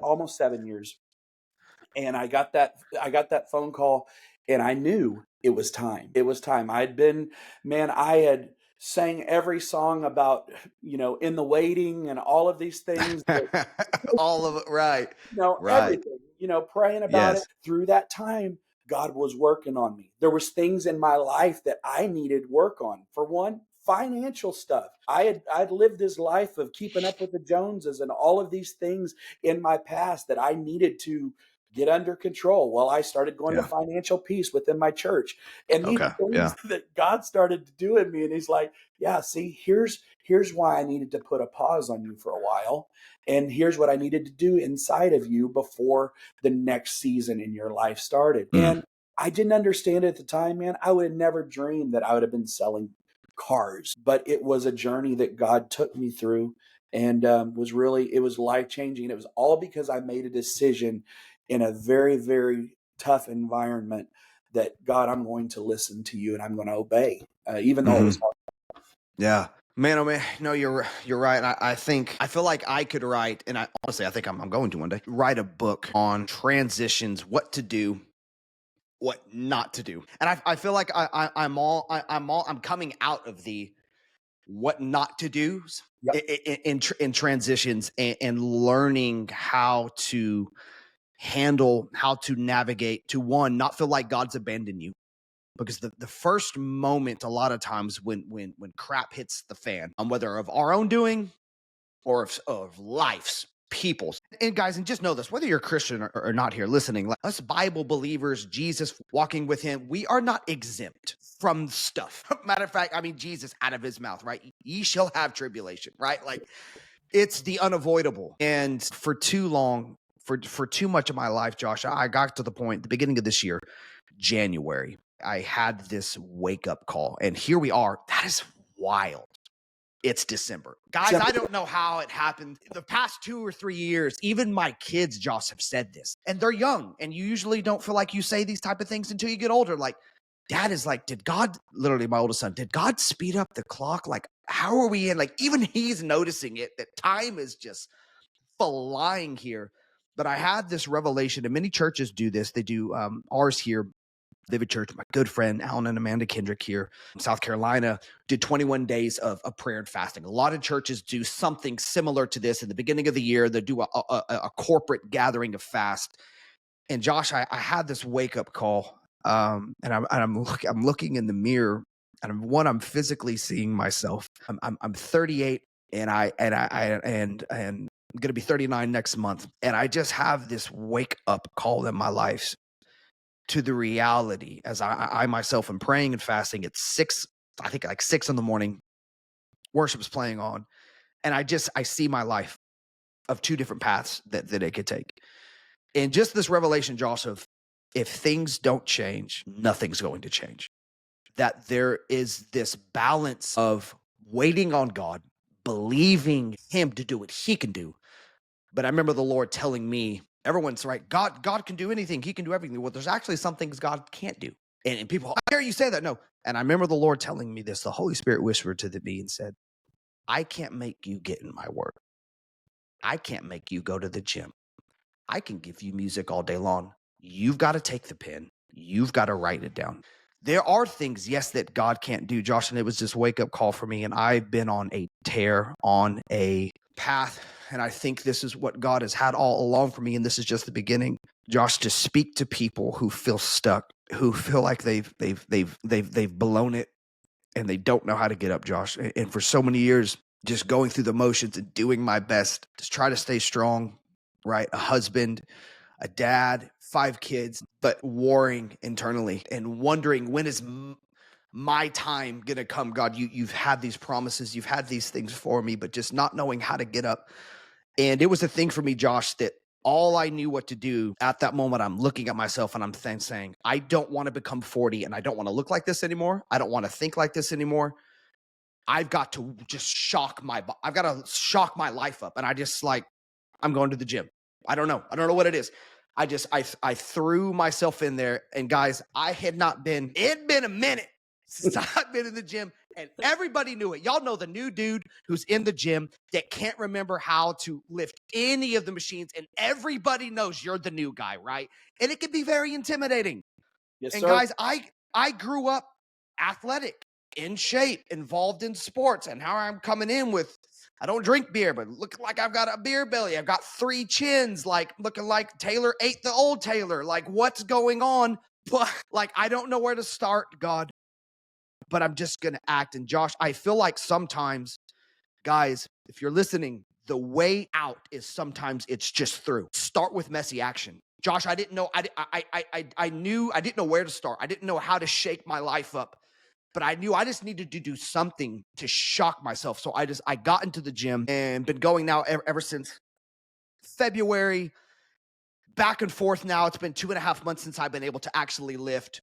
almost 7 years. And I got that phone call, and I knew it was time. It was time. I'd been, man, I had sang every song about, in the waiting and all of these things. All of it. Right. Right. Everything, praying about it. Yes. Through that time, God was working on me. There was things in my life that I needed work on. For one, financial stuff. I'd lived this life of keeping up with the Joneses and all of these things in my past that I needed to get under control. Well, I started going to Yeah. financial peace within my church. And these Okay. things Yeah. that God started to do in me. And he's like, yeah, see, here's why I needed to put a pause on you for a while. And here's what I needed to do inside of you before the next season in your life started. Mm. And I didn't understand it at the time, man. I would have never dreamed that I would have been selling cars, but it was a journey that God took me through, and it was life changing. It was all because I made a decision in a very, very tough environment that, God, I'm going to listen to you and I'm going to obey, even though it was Hmm. hard. Yeah. Man, oh man, no, you're right. And I feel like I could write, and I honestly I think I'm going to one day write a book on transitions, what to do, what not to do. And I feel like I'm coming out of the what not to do's Yep. in transitions, and learning how to handle, how to navigate, to one, not feel like God's abandoned you. Because the first moment, a lot of times when crap hits the fan, whether of our own doing or of life's, people's. And guys, and just know this, whether you're a Christian or not here listening, like us Bible believers, Jesus walking with him, we are not exempt from stuff. Matter of fact, I mean, Jesus out of his mouth, right? Ye shall have tribulation, right? Like, it's the unavoidable. And for too long, for too much of my life, Josh, I got to the point, the beginning of this year, January, I had this wake up call, and here we are. That is wild. It's December. Guys, I don't know how it happened. The past 2 or 3 years, even my kids, Josh, have said this. And they're young. And you usually don't feel like you say these type of things until you get older. Like, Dad is like, did God, literally my oldest son, did God speed up the clock? Like, how are we in? Like, even he's noticing it, that time is just flying here. But I had this revelation, and many churches do this. They do ours here. Live at Church, my good friend Alan and Amanda Kendrick here in South Carolina, did 21 days of prayer and fasting. A lot of churches do something similar to this. In the beginning of the year, they do a corporate gathering of fast. And Josh, I had this wake up call, and I'm looking in the mirror, and I'm physically seeing myself. I'm 38, and I'm going to be 39 next month, and I just have this wake up call in my life to the reality as I myself am praying and fasting at 6, I think like 6 in the morning, worship's playing on. And I see my life of 2 different paths that it could take. And just this revelation, Josh, of if things don't change, nothing's going to change. That there is this balance of waiting on God, believing him to do what he can do. But I remember the Lord telling me, everyone's right, God can do anything. He can do everything. Well, there's actually some things God can't do. And people, how dare you say that? No. And I remember the Lord telling me this. The Holy Spirit whispered to me and said, I can't make you get in my word. I can't make you go to the gym. I can give you music all day long. You've got to take the pen. You've got to write it down. There are things, yes, that God can't do, Josh, and it was this wake-up call for me, and I've been on a tear, on a path, and I think this is what God has had all along for me, and this is just the beginning, Josh, to speak to people who feel stuck, who feel like they've blown it, and they don't know how to get up, Josh. And for so many years, just going through the motions and doing my best to try to stay strong, right? A husband, a dad, 5 kids, but warring internally and wondering, when is my time gonna come? God, you've had these promises, you've had these things for me, but just not knowing how to get up. And it was a thing for me, Josh, that all I knew what to do at that moment, I'm looking at myself and I'm saying, I don't want to become 40 and I don't want to look like this anymore. I don't want to think like this anymore. I've got to just I've got to shock my life up. And I just I'm going to the gym. I don't know what it is. I threw myself in there, and guys, it'd been a minute since I've been in the gym, and everybody knew it. Y'all know the new dude who's in the gym that can't remember how to lift any of the machines, and everybody knows you're the new guy, right? And it can be very intimidating. Yes, and sir. Guys, I grew up athletic, in shape, involved in sports, and how I'm coming in with, I don't drink beer, but looking like I've got a beer belly. I've got 3 chins, looking like Taylor ate the old Taylor. What's going on? But I don't know where to start, God, but I'm just going to act. And Josh, I feel like sometimes, guys, if you're listening, the way out is sometimes it's just through. Start with messy action. Josh, I didn't know, I knew I didn't know where to start. I didn't know how to shake my life up. But I knew I just needed to do something to shock myself. So I got into the gym and been going now ever since February, back and forth now. It's been 2.5 months since I've been able to actually lift.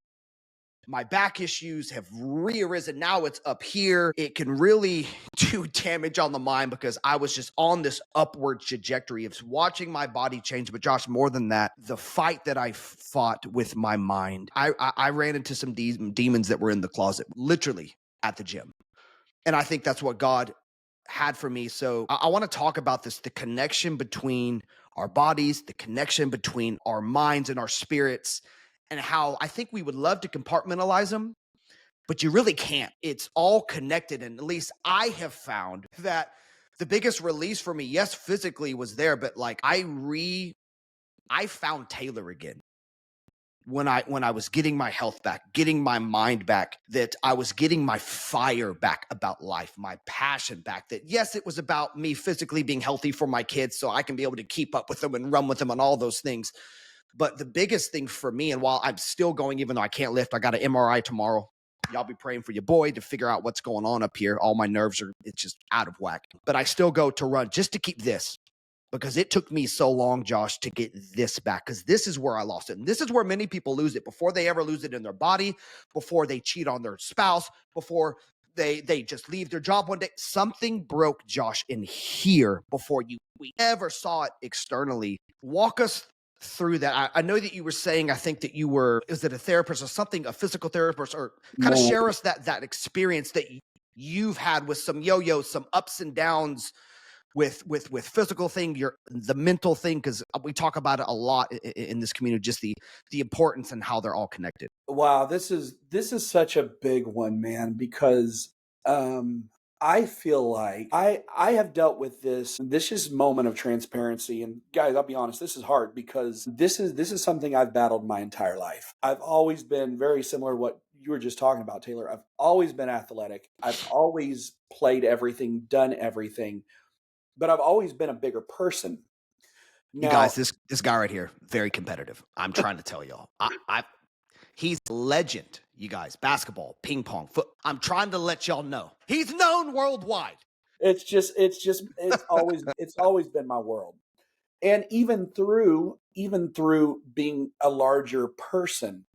My back issues have rearisen. Now it's up here. It can really do damage on the mind because I was just on this upward trajectory of watching my body change. But Josh, more than that, the fight that I fought with my mind, I ran into some demons that were in the closet, literally at the gym. And I think that's what God had for me. So I want to talk about this, the connection between our bodies, the connection between our minds and our spirits, and how I think we would love to compartmentalize them, but you really can't. It's all connected. And at least I have found that the biggest release for me, yes, physically was there, but I found Taylor again. When I was getting my health back, getting my mind back, that I was getting my fire back about life, my passion back, that yes, it was about me physically being healthy for my kids so I can be able to keep up with them and run with them and all those things. But the biggest thing for me, and while I'm still going, even though I can't lift, I got an MRI tomorrow. Y'all be praying for your boy to figure out what's going on up here. All my nerves it's just out of whack. But I still go to run just to keep this. because it took me so long, Josh, to get this back, because this is where I lost it. And this is where many people lose it before they ever lose it in their body, before they cheat on their spouse, before they just leave their job one day. Something broke, Josh, in here before we ever saw it externally. Walk us through that. I know that you were saying, I think that you were, is it a therapist or something, a physical therapist, or kind of share us that experience that you've had with some yo-yos, some ups and downs with physical thing, the mental thing, because we talk about it a lot in this community, just the importance and how they're all connected. Wow, this is such a big one, man, because I feel like I have dealt with this. This is moment of transparency, and guys, I'll be honest, this is hard because this is something I've battled my entire life. I've always been very similar to what you were just talking about, Taylor. I've always been athletic. I've always played everything, done everything, but I've always been a bigger person. You Now, guys, this guy right here, very competitive. I'm trying to tell y'all. He's a legend, you guys. Basketball, ping pong, foot. I'm trying to let y'all know. He's known worldwide. it's always been my world. And even through being a larger person,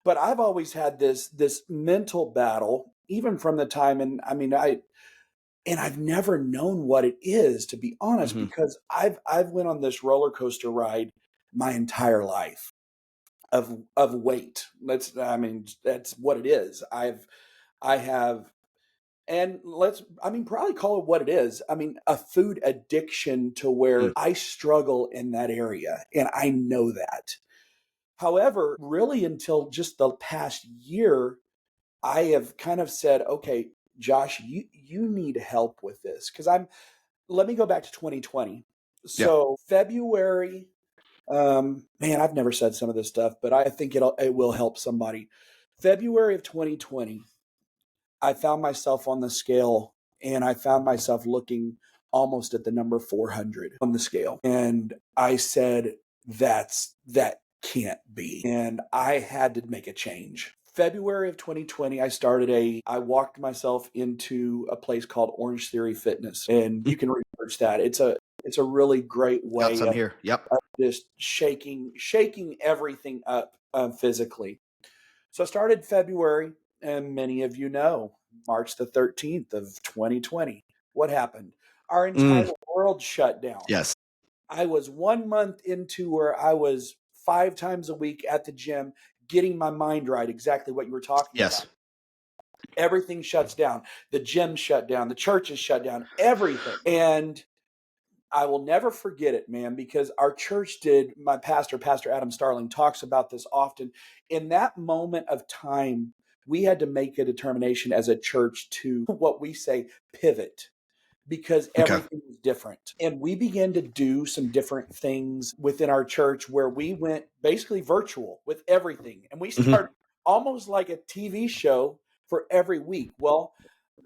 but I've always had this mental battle even from the time, and I mean I've never known what it is, to be honest, Mhm. because I've went on this roller coaster ride my entire life of weight. That's what it is. I have, and probably call it what it is. I mean, a food addiction to Mm. where I struggle in that area, and I know that. However, really until just the past year, I have kind of said, okay, Josh, you need help with this. Because let me go back to 2020. Yeah. So February, man, I've never said some of this stuff, but I think it will help somebody. February of 2020, I found myself on the scale, and I found myself looking almost at the number 400 on the scale. And I said, that can't be. And I had to make a change. February of 2020, I walked myself into a place called Orange Theory Fitness, and you can research that. It's a really great Got way some of here. Yep. just shaking everything up physically. So I started February, and many of you know, March the 13th of 2020. What happened? Our entire Mm. world shut down. Yes. I was 1 month into where I was 5 times a week at the gym, getting my mind right, exactly what you were talking about. Yes. Everything shuts down. The gym shut down. The churches shut down. Everything. And I will never forget it, man, because our church my Pastor Adam Starling, talks about this often. In that moment of time, we had to make a determination as a church to what we say pivot, because Okay. everything was different. And we began to do some different things within our church where we went basically virtual with everything. And we Mhm. started almost like a TV show for every week. Well,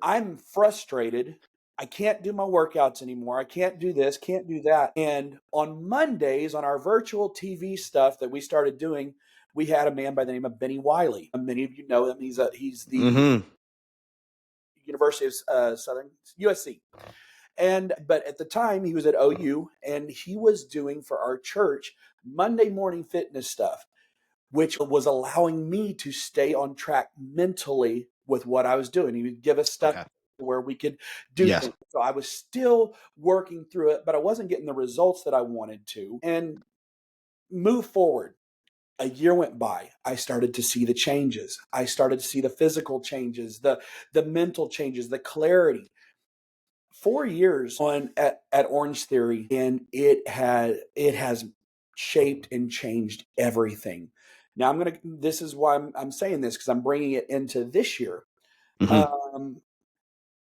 I'm frustrated. I can't do my workouts anymore. I can't do this, can't do that. And on Mondays, on our virtual TV stuff that we started doing, we had a man by the name of Benny Wiley. Many of you know him. He's the Mhm. University of Southern USC. But at the time he was at OU, and he was doing for our church Monday morning fitness stuff, which was allowing me to stay on track mentally with what I was doing. He would give us stuff Okay. where we could do Yes. things. So I was still working through it, but I wasn't getting the results that I wanted to. And move forward. A year went by. I started to see the changes. I started to see the physical changes, the mental changes, the clarity. 4 years at Orange Theory, and it has shaped and changed everything. Now this is why I'm saying this, because I'm bringing it into this year. Mhm. Um,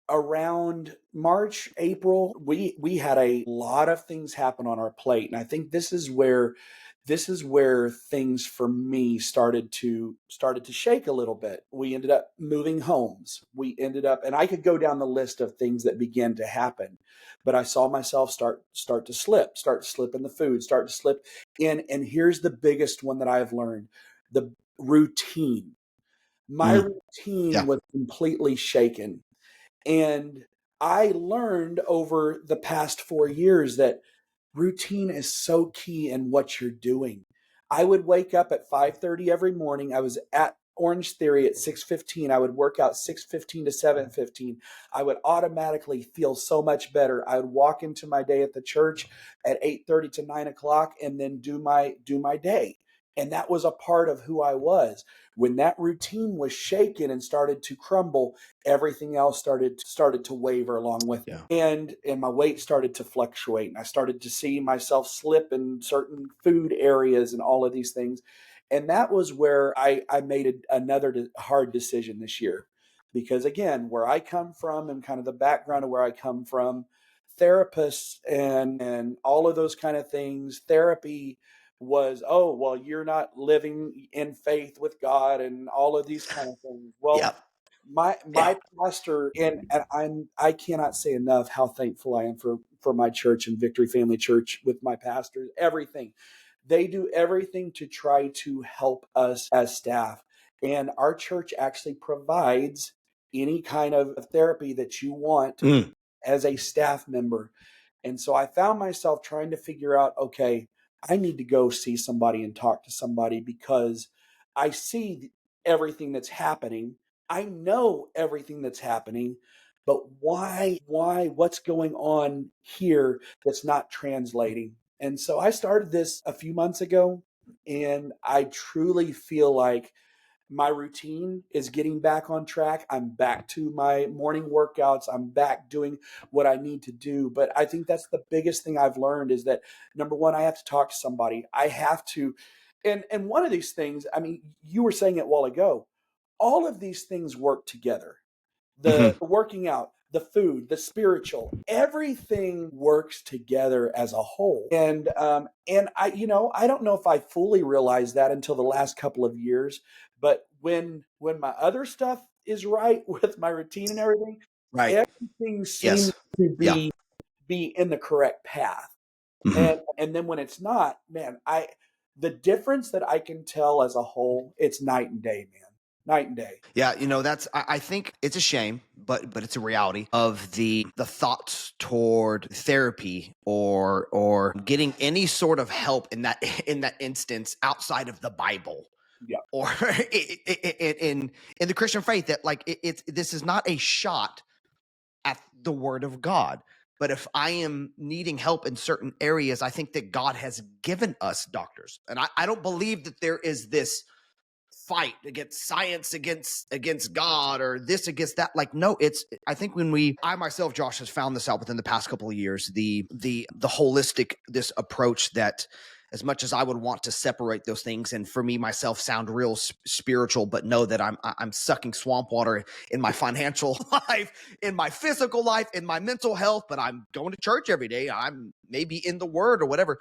Around March, April, we had a lot of things happen on our plate, and I think this is where things for me started to shake a little bit. We ended up moving homes. We ended up, and I could go down the list of things that began to happen, but I saw myself start to slip in the food, start to slip in. And here's the biggest one that I have learned: the routine. My Mm. routine Yeah. was completely shaken. And I learned over the past 4 years that routine is so key in what you're doing. I would wake up at 5:30 every morning. I was at Orange Theory at 6:15. I would work out 6:15 to 7:15. I would automatically feel so much better. I would walk into my day at the church at 8:30 to 9 o'clock and then do my day. And that was a part of who I was. When that routine was shaken and started to crumble, everything else started to waver along with it. Yeah. And my weight started to fluctuate, and I started to see myself slip in certain food areas and all of these things. And that was where I made another hard decision this year, because again, where I come from and kind of the background of where I come from, therapists and all of those kind of things, therapy was, oh well, you're not living in faith with God and all of these kind of things. Well, Yeah. my Yeah. pastor, and I cannot say enough how thankful I am for my church and Victory Family Church with my pastors. Everything they do, everything to try to help us as staff, and our church actually provides any kind of therapy that you want Mm. as a staff member. And so I found myself trying to figure out, okay, I need to go see somebody and talk to somebody, because I see everything that's happening. I know everything that's happening, but what's going on here that's not translating? And so I started this a few months ago, and I truly feel like my routine is getting back on track. I'm back to my morning workouts. I'm back doing what I need to do. But I think that's the biggest thing I've learned, is that number one, I have to talk to somebody. I have to, and one of these things, I mean, you were saying it a while ago, all of these things work together. The Mhm. working out, the food, the spiritual, everything works together as a whole. And I don't know if I fully realized that until the last couple of years, but when my other stuff is right with my routine and everything, Right. everything seems Yes. to Yeah. be in the correct path. Mhm. And then when it's not, man, I the difference that I can tell as a whole, it's night and day, man. Night and day. Yeah, that's I think it's a shame, but it's a reality of the thoughts toward therapy or getting any sort of help in that in that instance outside of the Bible Yeah. or in the Christian faith, that like it's this is not a shot at the word of God. But if I am needing help in certain areas, I think that God has given us doctors. And I don't believe that there is this fight against science, against God, or this against that. Like, no, it's I think I myself, Josh, has found this out within the past couple of years, the holistic, this approach that, as much as I would want to separate those things and for me myself sound real spiritual, but know that I'm sucking swamp water in my financial life, in my physical life, in my mental health, but I'm going to church every day, I'm maybe in the word or whatever,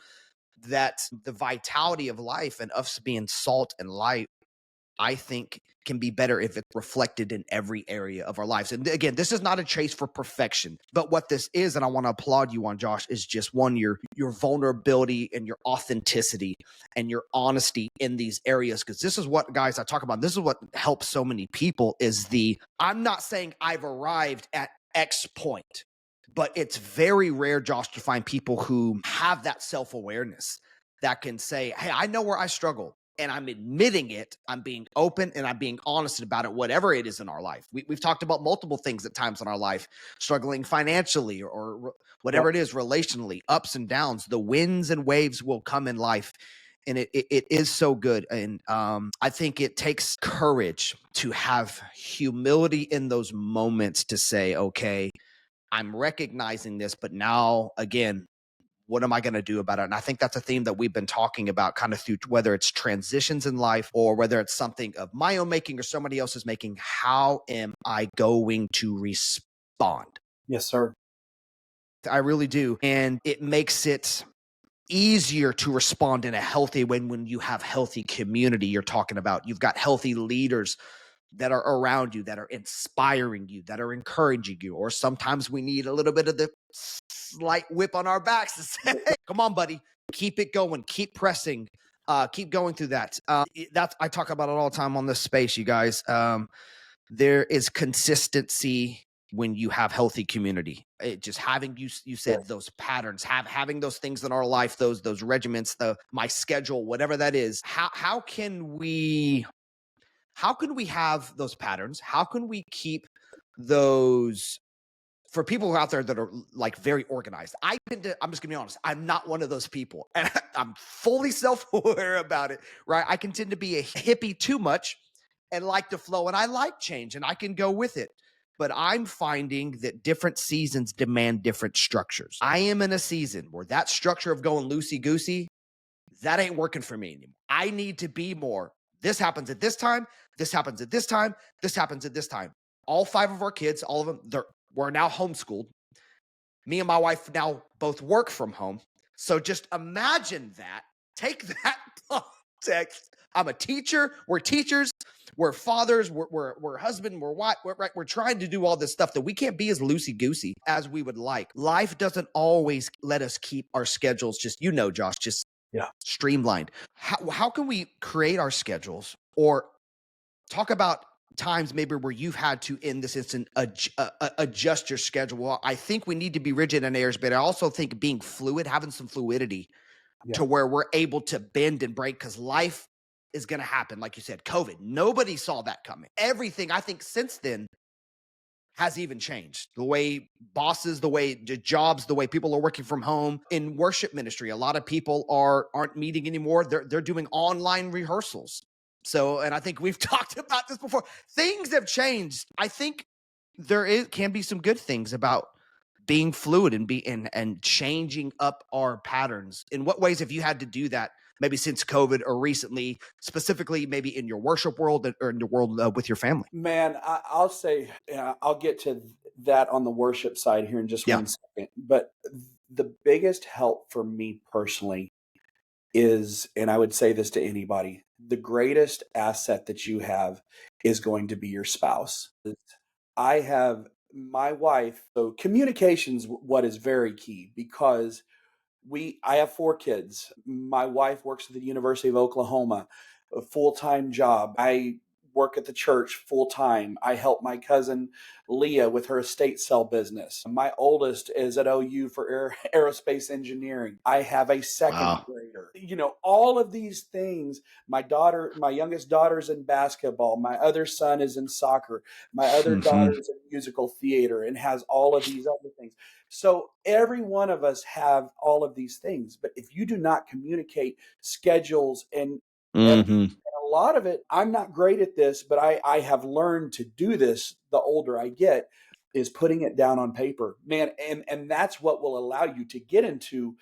that the vitality of life and us being salt and light, I think, can be better if it's reflected in every area of our lives. And again, this is not a chase for perfection, but what this is, and I want to applaud you on, Josh, is just one, your vulnerability and your authenticity and your honesty in these areas. Because this is what, guys, I talk about. This is what helps so many people is I'm not saying I've arrived at X point, but it's very rare, Josh, to find people who have that self-awareness that can say, hey, I know where I struggle. And I'm admitting it, I'm being open, and I'm being honest about it, whatever it is in our life. We've talked about multiple things at times in our life, struggling financially or Yep. whatever it is, relationally, ups and downs. The winds and waves will come in life. And it is so good. And I think it takes courage to have humility in those moments to say, okay, I'm recognizing this, but now, again, what am I going to do about it? And I think that's a theme that we've been talking about kind of through whether it's transitions in life or whether it's something of my own making or somebody else's making. How am I going to respond? Yes, sir. I really do. And it makes it easier to respond in a healthy way when you have healthy community. You're talking about, you've got healthy leaders that are around you, that are inspiring you, that are encouraging you. Or sometimes we need a little bit of the slight whip on our backs to say, hey, come on, buddy, keep it going, keep pressing, keep going through that. That's, I talk about it all the time on this space, you guys. There is consistency when you have healthy community. It just having you said those patterns, having those things in our life, those regiments, my schedule, whatever that is. How can we have those patterns? How can we keep those for people out there that are like very organized? I'm just gonna be honest, I'm not one of those people. And I'm fully self-aware about it, right? I can tend to be a hippie too much and like to flow, and I like change and I can go with it. But I'm finding that different seasons demand different structures. I am in a season where that structure of going loosey goosey, that ain't working for me anymore. I need to be more. This happens at this time. This happens at this time. This happens at this time. All 5 of our kids, all of them, we're now homeschooled. Me and my wife now both work from home. So just imagine that. Take that context. I'm a teacher. We're teachers. We're fathers. We're husband. We're wife. We're trying to do all this stuff that we can't be as loosey goosey as we would like. Life doesn't always let us keep our schedules just, Josh, just streamlined. How can we create our schedules, or talk about times maybe where you've had to, in this instant, adjust your schedule? Well, I think we need to be rigid in areas, but I also think being fluid, having some fluidity to where we're able to bend and break, because life is going to happen. Like you said, COVID, nobody saw that coming. Everything, I think, since then has even changed. The way bosses, the way jobs, the way people are working from home. In worship ministry, a lot of people aren't meeting anymore. They're doing online rehearsals. So, and I think we've talked about this before. Things have changed. I think can be some good things about being fluid and changing up our patterns. In what ways have you had to do that, maybe since COVID or recently, specifically maybe in your worship world or in your world with your family? Man, I'll say, I'll get to that on the worship side here in just Yeah. 1 second. But the biggest help for me personally is, and I would say this to anybody, the greatest asset that you have is going to be your spouse. I have my wife, so communication's what is very key, because I have 4 kids. My wife works at the University of Oklahoma, a full-time job. I work at the church full time. I help my cousin Leah with her estate sale business. My oldest is at OU for aerospace engineering. I have a second Wow. grader. All of these things. My youngest daughter's in basketball. My other son is in soccer. My other daughter's in musical theater and has all of these other things. So every one of us have all of these things, but if you do not communicate schedules and a lot of it, I'm not great at this, but I have learned to do this the older I get, is putting it down on paper, man. And that's what will allow you to get into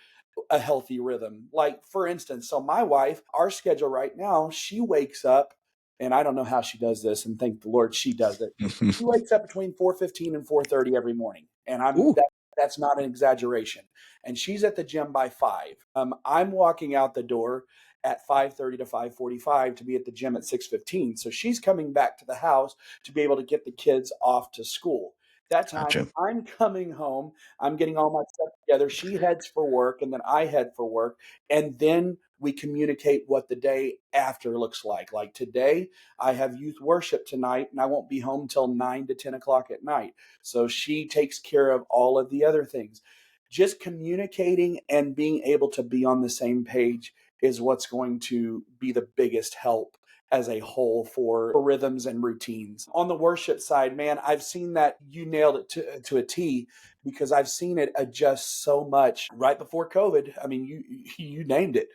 a healthy rhythm. Like, for instance, so my wife, our schedule right now, she wakes up, and I don't know how she does this, and thank the Lord she does it. She wakes up between 4:15 and 4:30 every morning. And Ooh. that's not an exaggeration. And she's at the gym by 5. I'm walking out the door at 5:30 to 5:45 to be at the gym at 6:15. So she's coming back to the house to be able to get the kids off to school. That time Gotcha. I'm coming home, I'm getting all my stuff together. She heads for work, and then I head for work. And then we communicate what the day after looks like. Like today, I have youth worship tonight, and I won't be home till 9 to 10 o'clock at night. So she takes care of all of the other things. Just communicating and being able to be on the same page is what's going to be the biggest help as a whole for rhythms and routines. On the worship side, man, I've seen that you nailed it to a T, because I've seen it adjust so much right before COVID. I mean, you named it.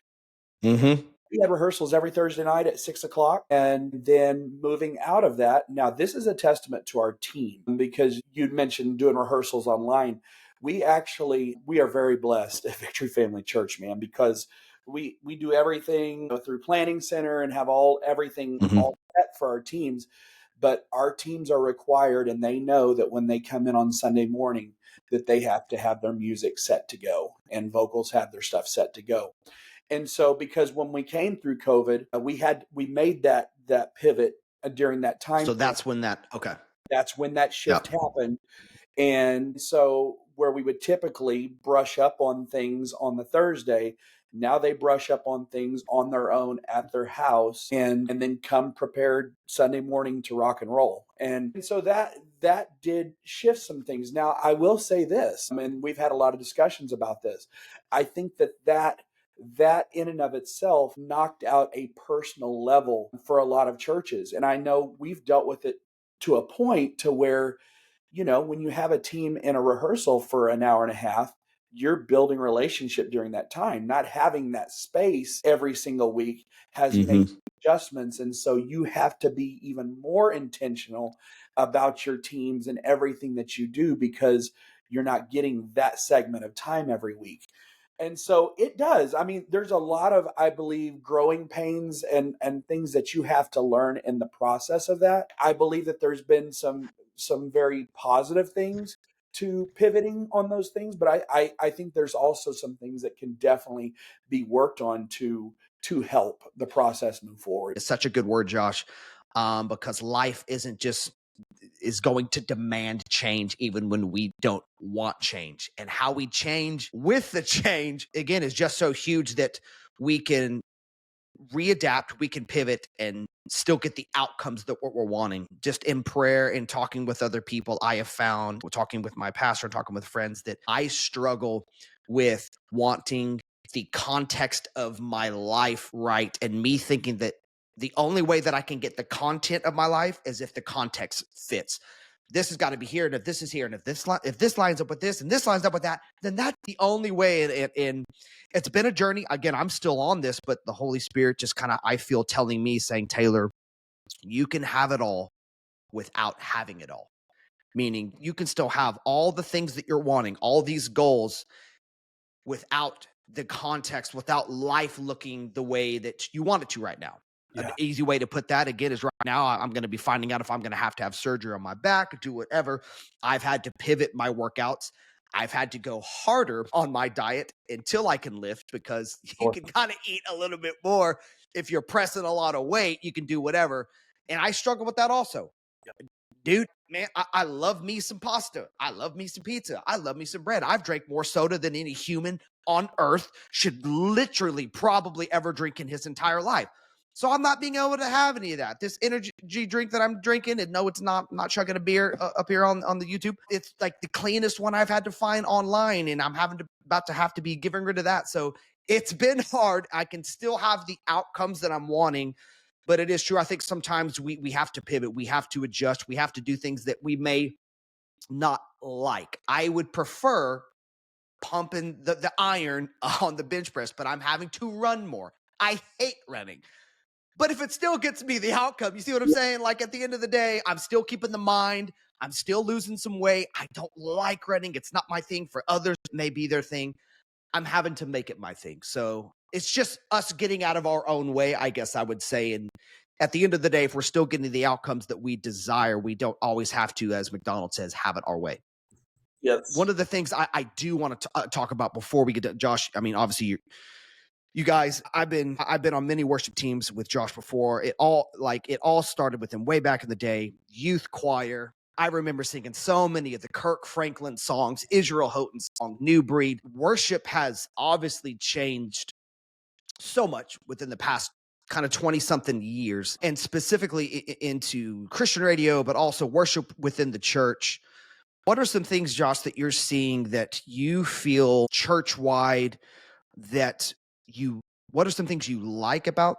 Mm-hmm. We had rehearsals every Thursday night at 6 o'clock. And then moving out of that, now this is a testament to our team, because you'd mentioned doing rehearsals online. We are very blessed at Victory Family Church, man, because we do everything through Planning Center and have everything Mm-hmm. all set for our teams. But our teams are required, and they know that when they come in on Sunday morning, that they have to have their music set to go, and vocals have their stuff set to go. And so, because when we came through COVID, we made that pivot during that time So frame. that's when okay. That's when that Yep. shift happened. And so, where we would typically brush up on things on the Thursday, now they brush up on things on their own at their house, and then come prepared Sunday morning to rock and roll. And so that did shift some things. Now, I will say this, and we've had a lot of discussions about this. I think that in and of itself knocked out a personal level for a lot of churches. And I know we've dealt with it to a point to where, when you have a team in a rehearsal for an hour and a half, you're building relationship during that time. Not having that space every single week has made adjustments. And so you have to be even more intentional about your teams and everything that you do, because you're not getting that segment of time every week. And so it does. I mean, there's a lot of, I believe, growing pains and things that you have to learn in the process of that. I believe that there's been some very positive things to pivoting on those things, but I think there's also some things that can definitely be worked on to help the process move forward. It's such a good word, Josh, because life is going to demand change even when we don't want change. And how we change with the change, again, is just so huge that we can readapt, we can pivot, and still get the outcomes that we're wanting. Just in prayer and talking with other people, I have found, talking with my pastor, talking with friends, that I struggle with wanting the context of my life right, and me thinking that the only way that I can get the content of my life is if the context fits. This has got to be here, and if this is here, and if this lines up with this, and this lines up with that, then that's the only way. And it's been a journey. Again, I'm still on this, but the Holy Spirit just kind of, I feel, telling me, saying, Taylor, you can have it all without having it all. Meaning you can still have all the things that you're wanting, all these goals, without the context, without life looking the way that you want it to right now. Yeah. An easy way to put that, again, is right now I'm going to be finding out if I'm going to have surgery on my back or do whatever. I've had to pivot my workouts. I've had to go harder on my diet until I can lift, because you can kind of eat a little bit more. If you're pressing a lot of weight, you can do whatever. And I struggle with that also. Dude, man, I love me some pasta. I love me some pizza. I love me some bread. I've drank more soda than any human on earth should literally probably ever drink in his entire life. So I'm not being able to have any of that. This energy drink that I'm drinking, and no, it's not, I'm not chugging a beer up here on the YouTube. It's like the cleanest one I've had to find online, and I'm about to have to be giving rid of that. So it's been hard. I can still have the outcomes that I'm wanting, but it is true. I think sometimes we have to pivot. We have to adjust. We have to do things that we may not like. I would prefer pumping the iron on the bench press, but I'm having to run more. I hate running. But if it still gets me the outcome, you see what I'm saying? Like, at the end of the day, I'm still keeping the mind. I'm still losing some weight. I don't like running. It's not my thing. For others, it may be their thing. I'm having to make it my thing. So it's just us getting out of our own way, I guess I would say. And at the end of the day, if we're still getting the outcomes that we desire, we don't always have to, as McDonald says, have it our way. Yes. One of the things I do want to talk about before we get to Josh, I mean, obviously you guys, I've been on many worship teams with Josh before. It all started with him way back in the day, youth choir. I remember singing so many of the Kirk Franklin songs, Israel Houghton song, New Breed. Worship has obviously changed so much within the past kind of 20 something years, and specifically into Christian radio, but also worship within the church. What are some things, Josh, that you're seeing that you feel church-wide what are some things you like about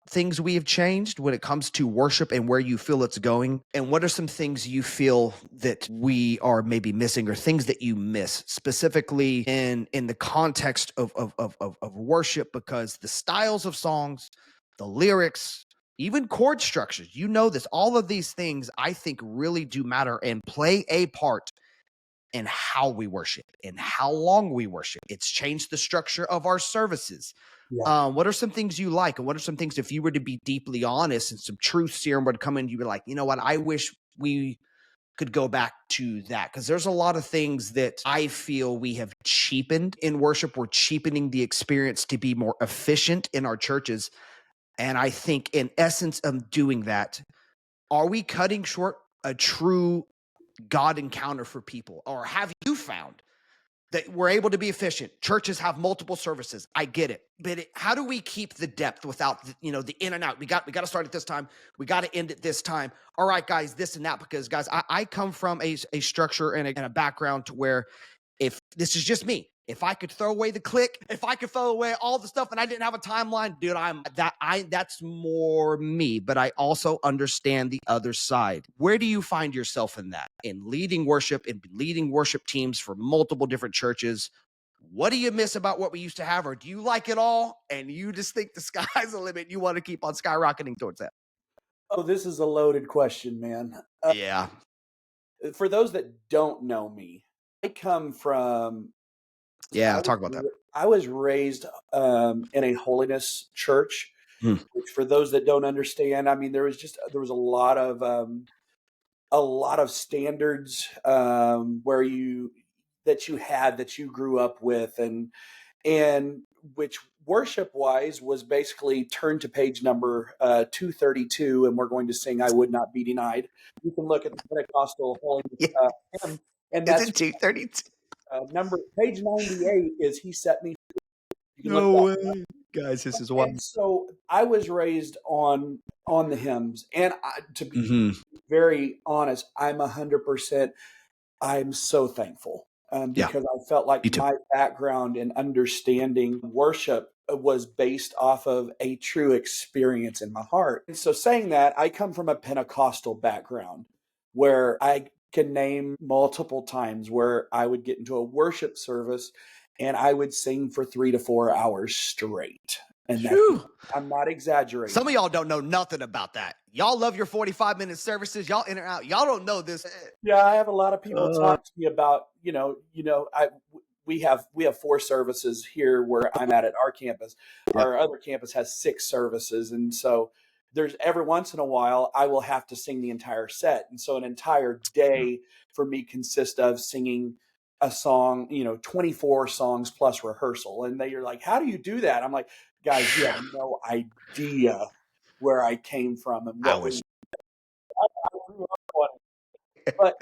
things we have changed when it comes to worship and where you feel it's going? And what are some things you feel that we are maybe missing, or things that you miss specifically in the context of worship? Because the styles of songs, the lyrics, even chord structures, this, all of these things I think really do matter and play a part in how we worship and how long we worship. It's changed the structure of our services. Yeah. What are some things you like? And what are some things, if you were to be deeply honest and some truth serum would come in, you were like, you know what, I wish we could go back to that? Because there's a lot of things that I feel we have cheapened in worship. We're cheapening the experience to be more efficient in our churches. And I think in essence of doing that, are we cutting short a true God encounter for people? Or have you found that we're able to be efficient. Churches have multiple services. I get it. But how do we keep the depth without the in and out? We got to start at this time. We got to end at this time. All right, guys, this and that. Because guys, I come from a structure and a background to where, if this is just me, if I could throw away the click, if I could throw away all the stuff and I didn't have a timeline, dude, that's more me. But I also understand the other side. Where do you find yourself in that? In leading worship, in leading worship teams for multiple different churches? What do you miss about what we used to have? Or do you like it all and you just think the sky's the limit? You want to keep on skyrocketing towards that? Oh, this is a loaded question, man. Yeah. For those that don't know me, I come from Yeah. Talk about that. I was raised in a holiness church, Hmm. which for those that don't understand, I mean, there was a lot of standards where that you grew up with, and which worship wise was basically turn to page number 232, and we're going to sing "I Would Not Be Denied." You can look at the Pentecostal holiness Yeah. hymn, and Is that's it 232? number page 98 is "He Set Me." You can look No that. way. Guys, this is And wild. so I was raised on the hymns, and to be Mm-hmm. very honest, I'm so thankful Yeah. because I felt like Me too. my background and understanding worship was based off of a true experience in my heart. And so, saying that, I come from a Pentecostal background where I can name multiple times where I would get into a worship service and I would sing for 3 to 4 hours straight. And that's, Phew. I'm not exaggerating. Some of y'all don't know nothing about that. Y'all love your 45-minute services. Y'all in and out. Y'all don't know this. Yeah, I have a lot of people talk to me about, we have 4 services here where I'm at our campus. Yep. Our other campus has 6 services, and so there's every once in a while I will have to sing the entire set, and so an entire day for me consists of singing a song, 24 songs plus rehearsal, and you're like, how do you do that? I'm like, guys, you have no idea where I came from and I what we was. grew up on. But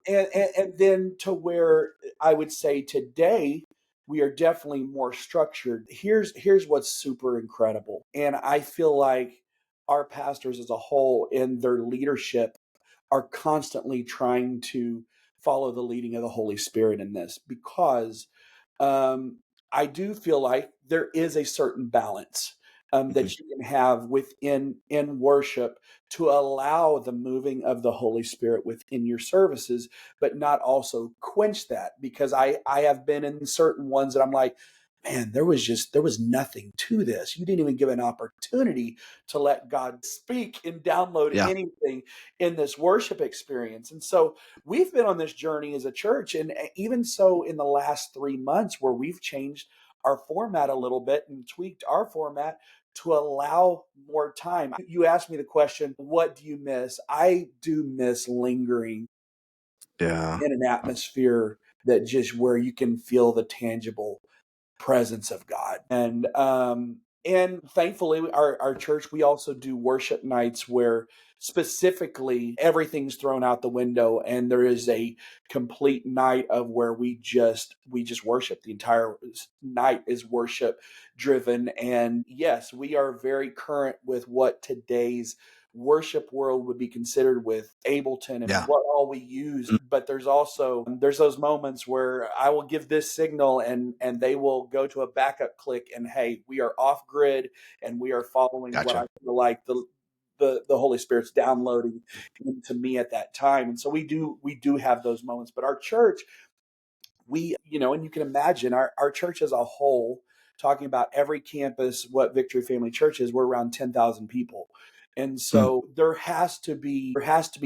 and then to where I would say today we are definitely more structured. Here's what's super incredible, and I feel like our pastors as a whole in their leadership are constantly trying to follow the leading of the Holy Spirit in this, because um, I do feel like there is a certain balance Mhm. that you can have within in worship to allow the moving of the Holy Spirit within your services, but not also quench that. Because I have been in certain ones that I'm like, man, there was nothing to this. You didn't even give an opportunity to let God speak and download Yeah. anything in this worship experience. And so we've been on this journey as a church, and even so in the last 3 months where we've changed our format a little bit and tweaked our format to allow more time. You asked me the question, what do you miss? I do miss lingering Yeah. in an atmosphere that just where you can feel the tangible presence of God. And thankfully our church, we also do worship nights where specifically everything's thrown out the window and there is a complete night of where we just worship. The entire night is worship driven, and yes, we are very current with what today's worship world would be considered with Ableton and Yeah. what all we use. But there's those moments where I will give this signal and they will go to a backup click, and hey, we are off grid and we are following what I Gotcha. feel like the Holy Spirit's downloading into me at that time. And so we do have those moments. But our church, and you can imagine our church as a whole, talking about every campus, what Victory Family Church is, we're around 10,000 people. And Mm. so there has to be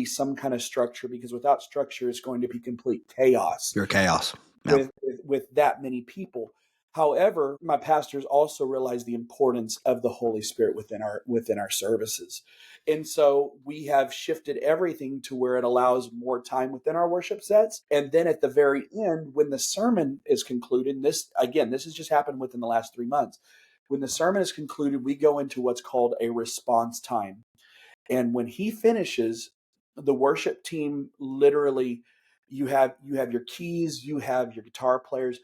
some kind of structure, because without structure, it's going to be complete chaos Pure chaos. Yeah. with that many people. However, my pastors also realize the importance of the Holy Spirit within our services. And so we have shifted everything to where it allows more time within our worship sets. And then at the very end, when the sermon is concluded, and this has just happened within the last 3 months. When the sermon is concluded, we go into what's called a response time. And when he finishes, the worship team literally you have your keys, you have your guitar players.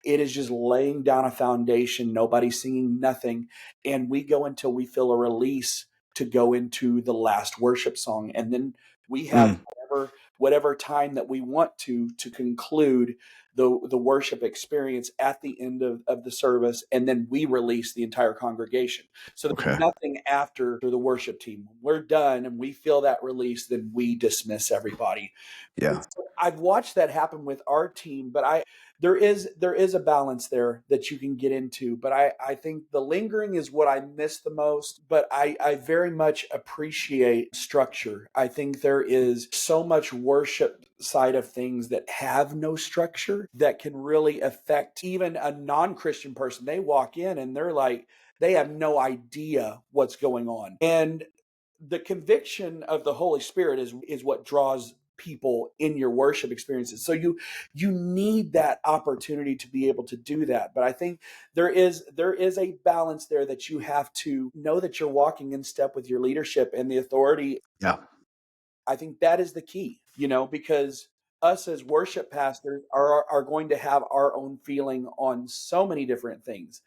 It is just laying down a foundation, nobody's singing nothing, and we go until we feel a release to go into the last worship song, and then we have whatever time that we want to conclude the worship experience at the end of the service, and then we release the entire congregation. So there's nothing after the worship team. When we're done and we feel that release, then we dismiss everybody. Yeah. So I've watched that happen with our team, but there is a balance there that you can get into. But I think the lingering is what I miss the most. But I very much appreciate structure. I think there is so much worship side of things that have no structure that can really affect even a non-Christian person. They walk in and they're like, they have no idea what's going on. And the conviction of the Holy Spirit is what draws people in your worship experiences. So you need that opportunity to be able to do that. But I think there is a balance there that you have to know that you're walking in step with your leadership and the authority. Yeah. I think that is the key, because us as worship pastors are going to have our own feeling on so many different things,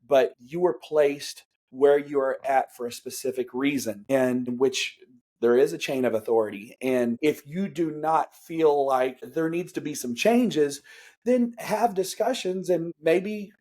but you were placed where you are at for a specific reason, and which there is a chain of authority. And if you do not feel like there needs to be some changes, then have discussions, and maybe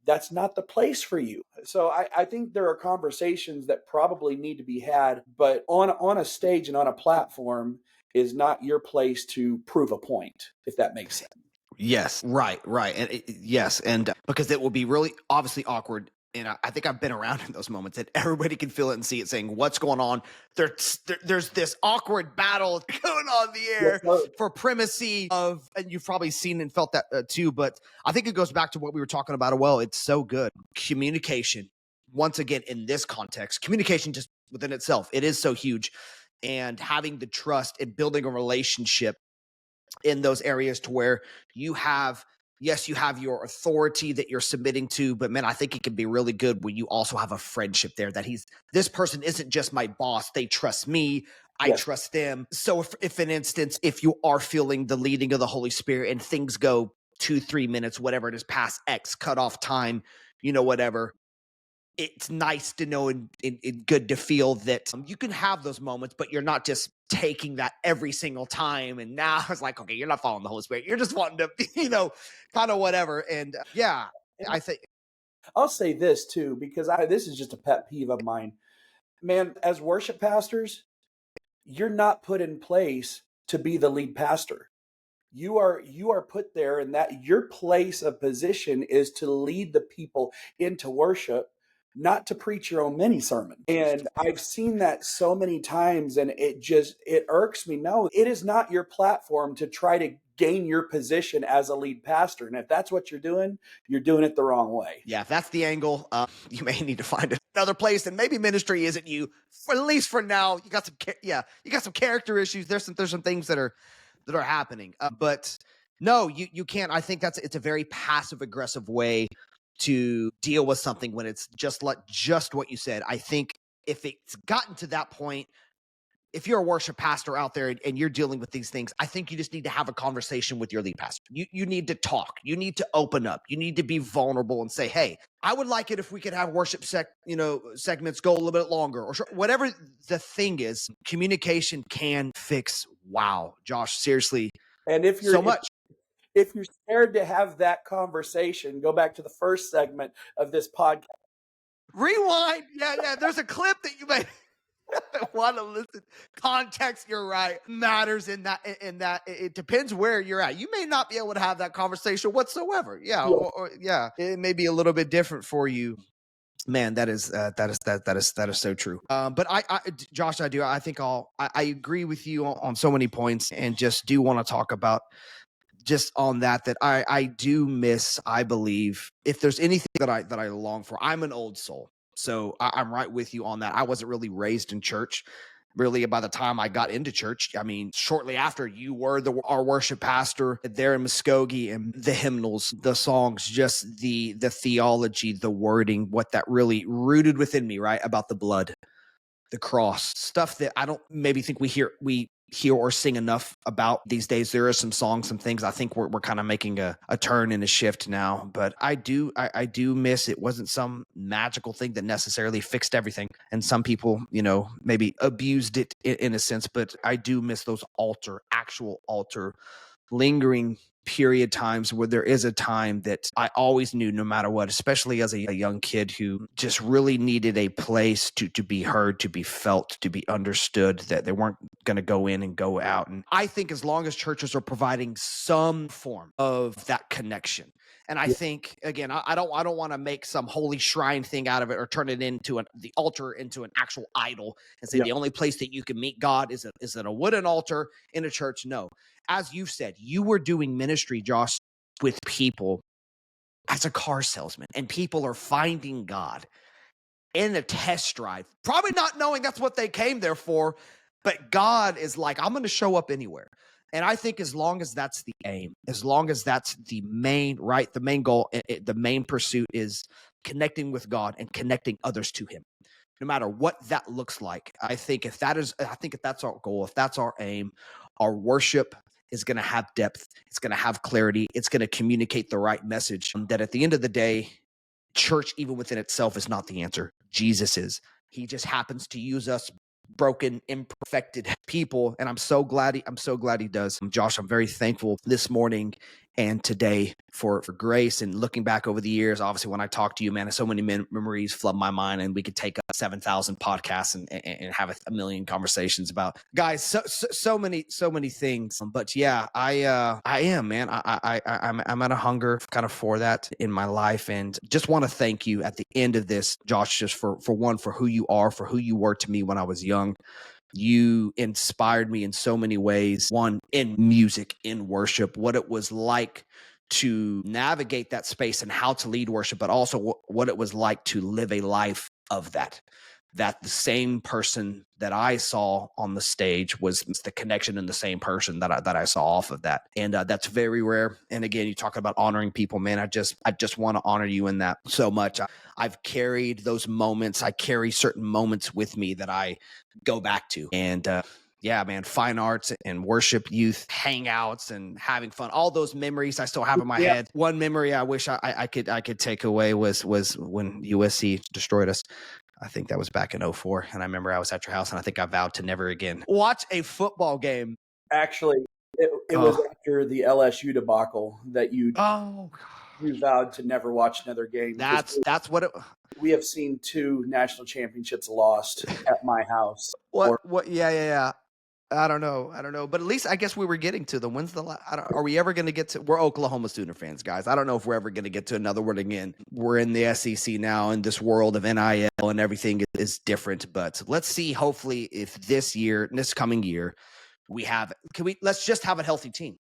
that's not the place for you. So I think there are conversations that probably need to be had, but on a stage and on a platform is not your place to prove a point, if that makes sense. Yes. Right. And yes. And because it will be really obviously awkward. And I think I've been around in those moments that everybody can feel it and see it, saying what's going on. There's this awkward battle going on in the air for primacy of, and you've probably seen and felt that too. But I think it goes back to what we were talking about. Well, it's so good. Communication, once again, in this context, communication just within itself, it is so huge. And having the trust and building a relationship in those areas to where you have your authority that you're submitting to, but man, I think it can be really good when you also have a friendship there, that this person isn't just my boss. They trust me. I trust them. So if an instance, if you are feeling the leading of the Holy Spirit and things go 2-3 minutes, whatever it is, past X cutoff time, whatever, it's nice to know and good to feel that you can have those moments, but you're not just taking that every single time. And now it's like, okay, you're not following the Holy Spirit. You're just wanting to, kind of whatever. And I think I'll say this too, because this is just a pet peeve of mine. Man, as worship pastors, you're not put in place to be the lead pastor. You are put there, and that your place of position is to lead the people into worship, not to preach your own mini sermon. And I've seen that so many times, and it irks me. No, it is not your platform to try to gain your position as a lead pastor. And if that's what you're doing it the wrong way. Yeah, if that's the angle, you may need to find another place, and maybe ministry isn't you, at least for now. You got some character issues. There's some things that are happening, but no, you can't. I think it's a very passive aggressive way to deal with something when it's just what you said. I think if it's gotten to that point, if you're a worship pastor out there and you're dealing with these things, I think you just need to have a conversation with your lead pastor. You need to talk. You need to open up. You need to be vulnerable and say, hey, I would like it if we could have worship segments go a little bit longer, or whatever the thing is. Communication can fix. Wow, Josh, seriously. And if you're scared to have that conversation, go back to the first segment of this podcast. Rewind. Yeah. There's a clip that you may want to listen. Context, you're right, matters in that. It depends where you're at. You may not be able to have that conversation whatsoever. Yeah. Or it may be a little bit different for you. Man, that is so true. But Josh, I think I agree with you on so many points, and just do want to talk about just on that I do miss. I believe if there's anything that I long for, I'm an old soul. So I'm right with you on that. I wasn't really raised in church. Really, by the time I got into church, I mean, shortly after, you were our worship pastor there in Muskogee, and the hymnals, the songs, just the theology, the wording, what that really rooted within me, right? About the blood, the cross, stuff that I don't maybe think we hear or sing enough about these days. There are some songs, some things I think we're kind of making a turn and a shift now. But I do miss, it wasn't some magical thing that necessarily fixed everything. And some people, maybe abused it in a sense, but I do miss those actual altar lingering period times where there is a time that I always knew, no matter what, especially as a young kid who just really needed a place to be heard, to be felt, to be understood, that they weren't going to go in and go out. And I think as long as churches are providing some form of that connection, and I think, again, I don't want to make some holy shrine thing out of it or turn it into the altar into an actual idol and say the only place that you can meet God is at a wooden altar in a church. No. As you've said, you were doing ministry, Josh, with people as a car salesman, and people are finding God in a test drive, probably not knowing that's what they came there for, but God is like, I'm going to show up anywhere. And I think as long as that's the aim, as long as that's the main goal, the main pursuit is connecting with God and connecting others to him, no matter what that looks like. I think if that's our goal, if that's our aim, our worship is going to have depth. It's going to have clarity. It's going to communicate the right message. That at the end of the day, church, even within itself, is not the answer. Jesus is. He just happens to use us broken, imperfected people. And I'm so glad he does. Josh, I'm very thankful this morning and today for grace, and looking back over the years. Obviously, when I talk to you, man, so many memories flood my mind, and we could take 7,000 podcasts and have a million conversations about, guys, so many things. But yeah, I am, man. I'm at a hunger kind of for that in my life, and just want to thank you at the end of this, Josh, just for who you are, for who you were to me when I was young. You inspired me in so many ways. One, in music, in worship, what it was like to navigate that space and how to lead worship, but also what it was like to live a life of that. That the same person that I saw on the stage was the connection in the same person that I saw off of that. And that's very rare. And again, you talk about honoring people, man. I just want to honor you in that so much. I've carried those moments. I carry certain moments with me that I go back to. And yeah, man, fine arts and worship, youth hangouts and having fun, all those memories I still have in my head. One memory I wish I could take away was when USC destroyed us. I think that was back in 2004. And I remember I was at your house, and I think I vowed to never again watch a football game. Actually, it was after the LSU debacle that you vowed to never watch another game. That's what it. We have seen 2 national championships lost at my house. What? Yeah. I don't know. But at least I guess we were getting to them. When's the last? Are we ever going to get to? We're Oklahoma Sooner fans, guys. I don't know if we're ever going to get to another one again. We're in the SEC now, in this world of NIL, and everything is different. But let's see. Hopefully, if this coming year, let's just have a healthy team.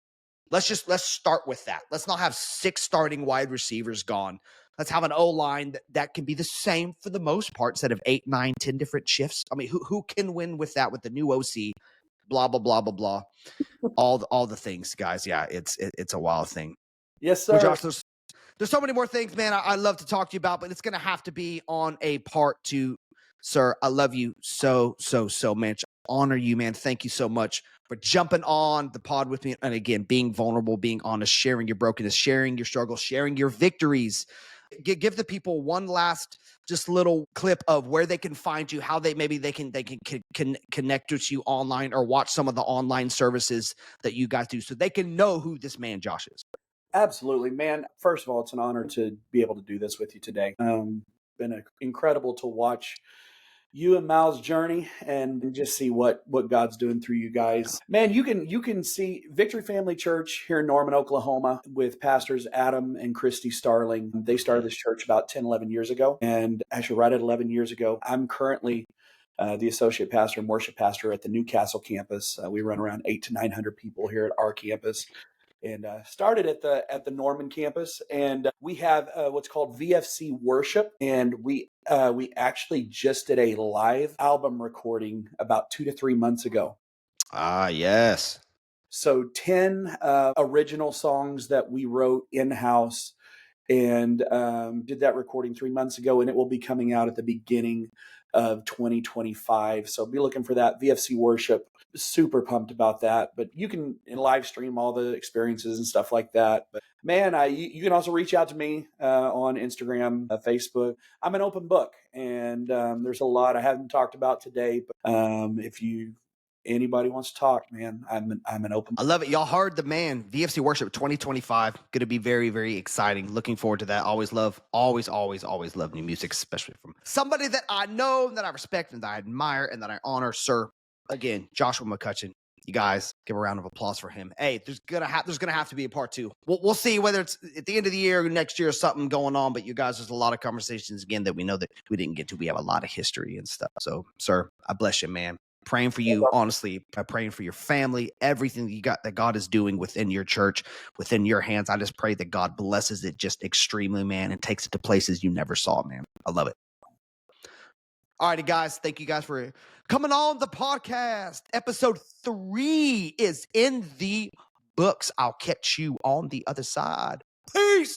Let's start with that. Let's not have 6 starting wide receivers gone. Let's have an O-line that can be the same for the most part, instead of 8, 9, 10 different shifts. I mean, who can win with that, with the new OC? Blah, blah, blah, blah, blah. All the things, guys. Yeah, it's a wild thing. Yes, sir. Well, Josh, there's so many more things, man, I love to talk to you about, but it's going to have to be on a part 2, sir. I love you so much. Honor you, man. Thank you so much for jumping on the pod with me. And again, being vulnerable, being honest, sharing your brokenness, sharing your struggles, sharing your victories. Give the people one last just little clip of where they can find you, how they can connect with you online, or watch some of the online services that you guys do, so they can know who this man Josh is. Absolutely, man. First of all, it's an honor to be able to do this with you today. Been incredible to watch you and Mal's journey and just see what God's doing through you guys. Man, you can see Victory Family Church here in Norman, Oklahoma, with pastors Adam and Christy Starling. They started this church about 10, 11 years ago. And actually right at 11 years ago, I'm currently the associate pastor and worship pastor at the Newcastle campus. We run around 800 to 900 people here at our campus. And started at the Norman campus, and we have what's called VFC Worship, and we actually just did a live album recording about 2 to 3 months ago. Yes. So 10 original songs that we wrote in-house, and did that recording 3 months ago, and it will be coming out at the beginning of 2025. So be looking for that. VFC Worship. Super pumped about that. But you can live stream all the experiences and stuff like that. But man, you can also reach out to me on Instagram, Facebook. I'm an open book, and there's a lot I haven't talked about today. But if anybody wants to talk, man, I'm an open. I love it. Y'all heard the man. VFC Worship 2025. Going to be very, very exciting. Looking forward to that. Always love new music, especially from somebody that I know, that I respect, and that I admire, and that I honor, sir. Again, Joshua McCutchen. You guys give a round of applause for him. Hey, there's gonna have to be a part 2. We'll see whether it's at the end of the year or next year or something going on. But you guys, there's a lot of conversations again that we know that we didn't get to. We have a lot of history and stuff. So, sir, I bless you, man. Praying for you, honestly. I'm praying for your family, everything that you got, that God is doing within your church, within your hands. I just pray that God blesses it just extremely, man, and takes it to places you never saw, man. I love it. All righty, guys. Thank you guys for coming on the podcast. Episode 3 is in the books. I'll catch you on the other side. Peace.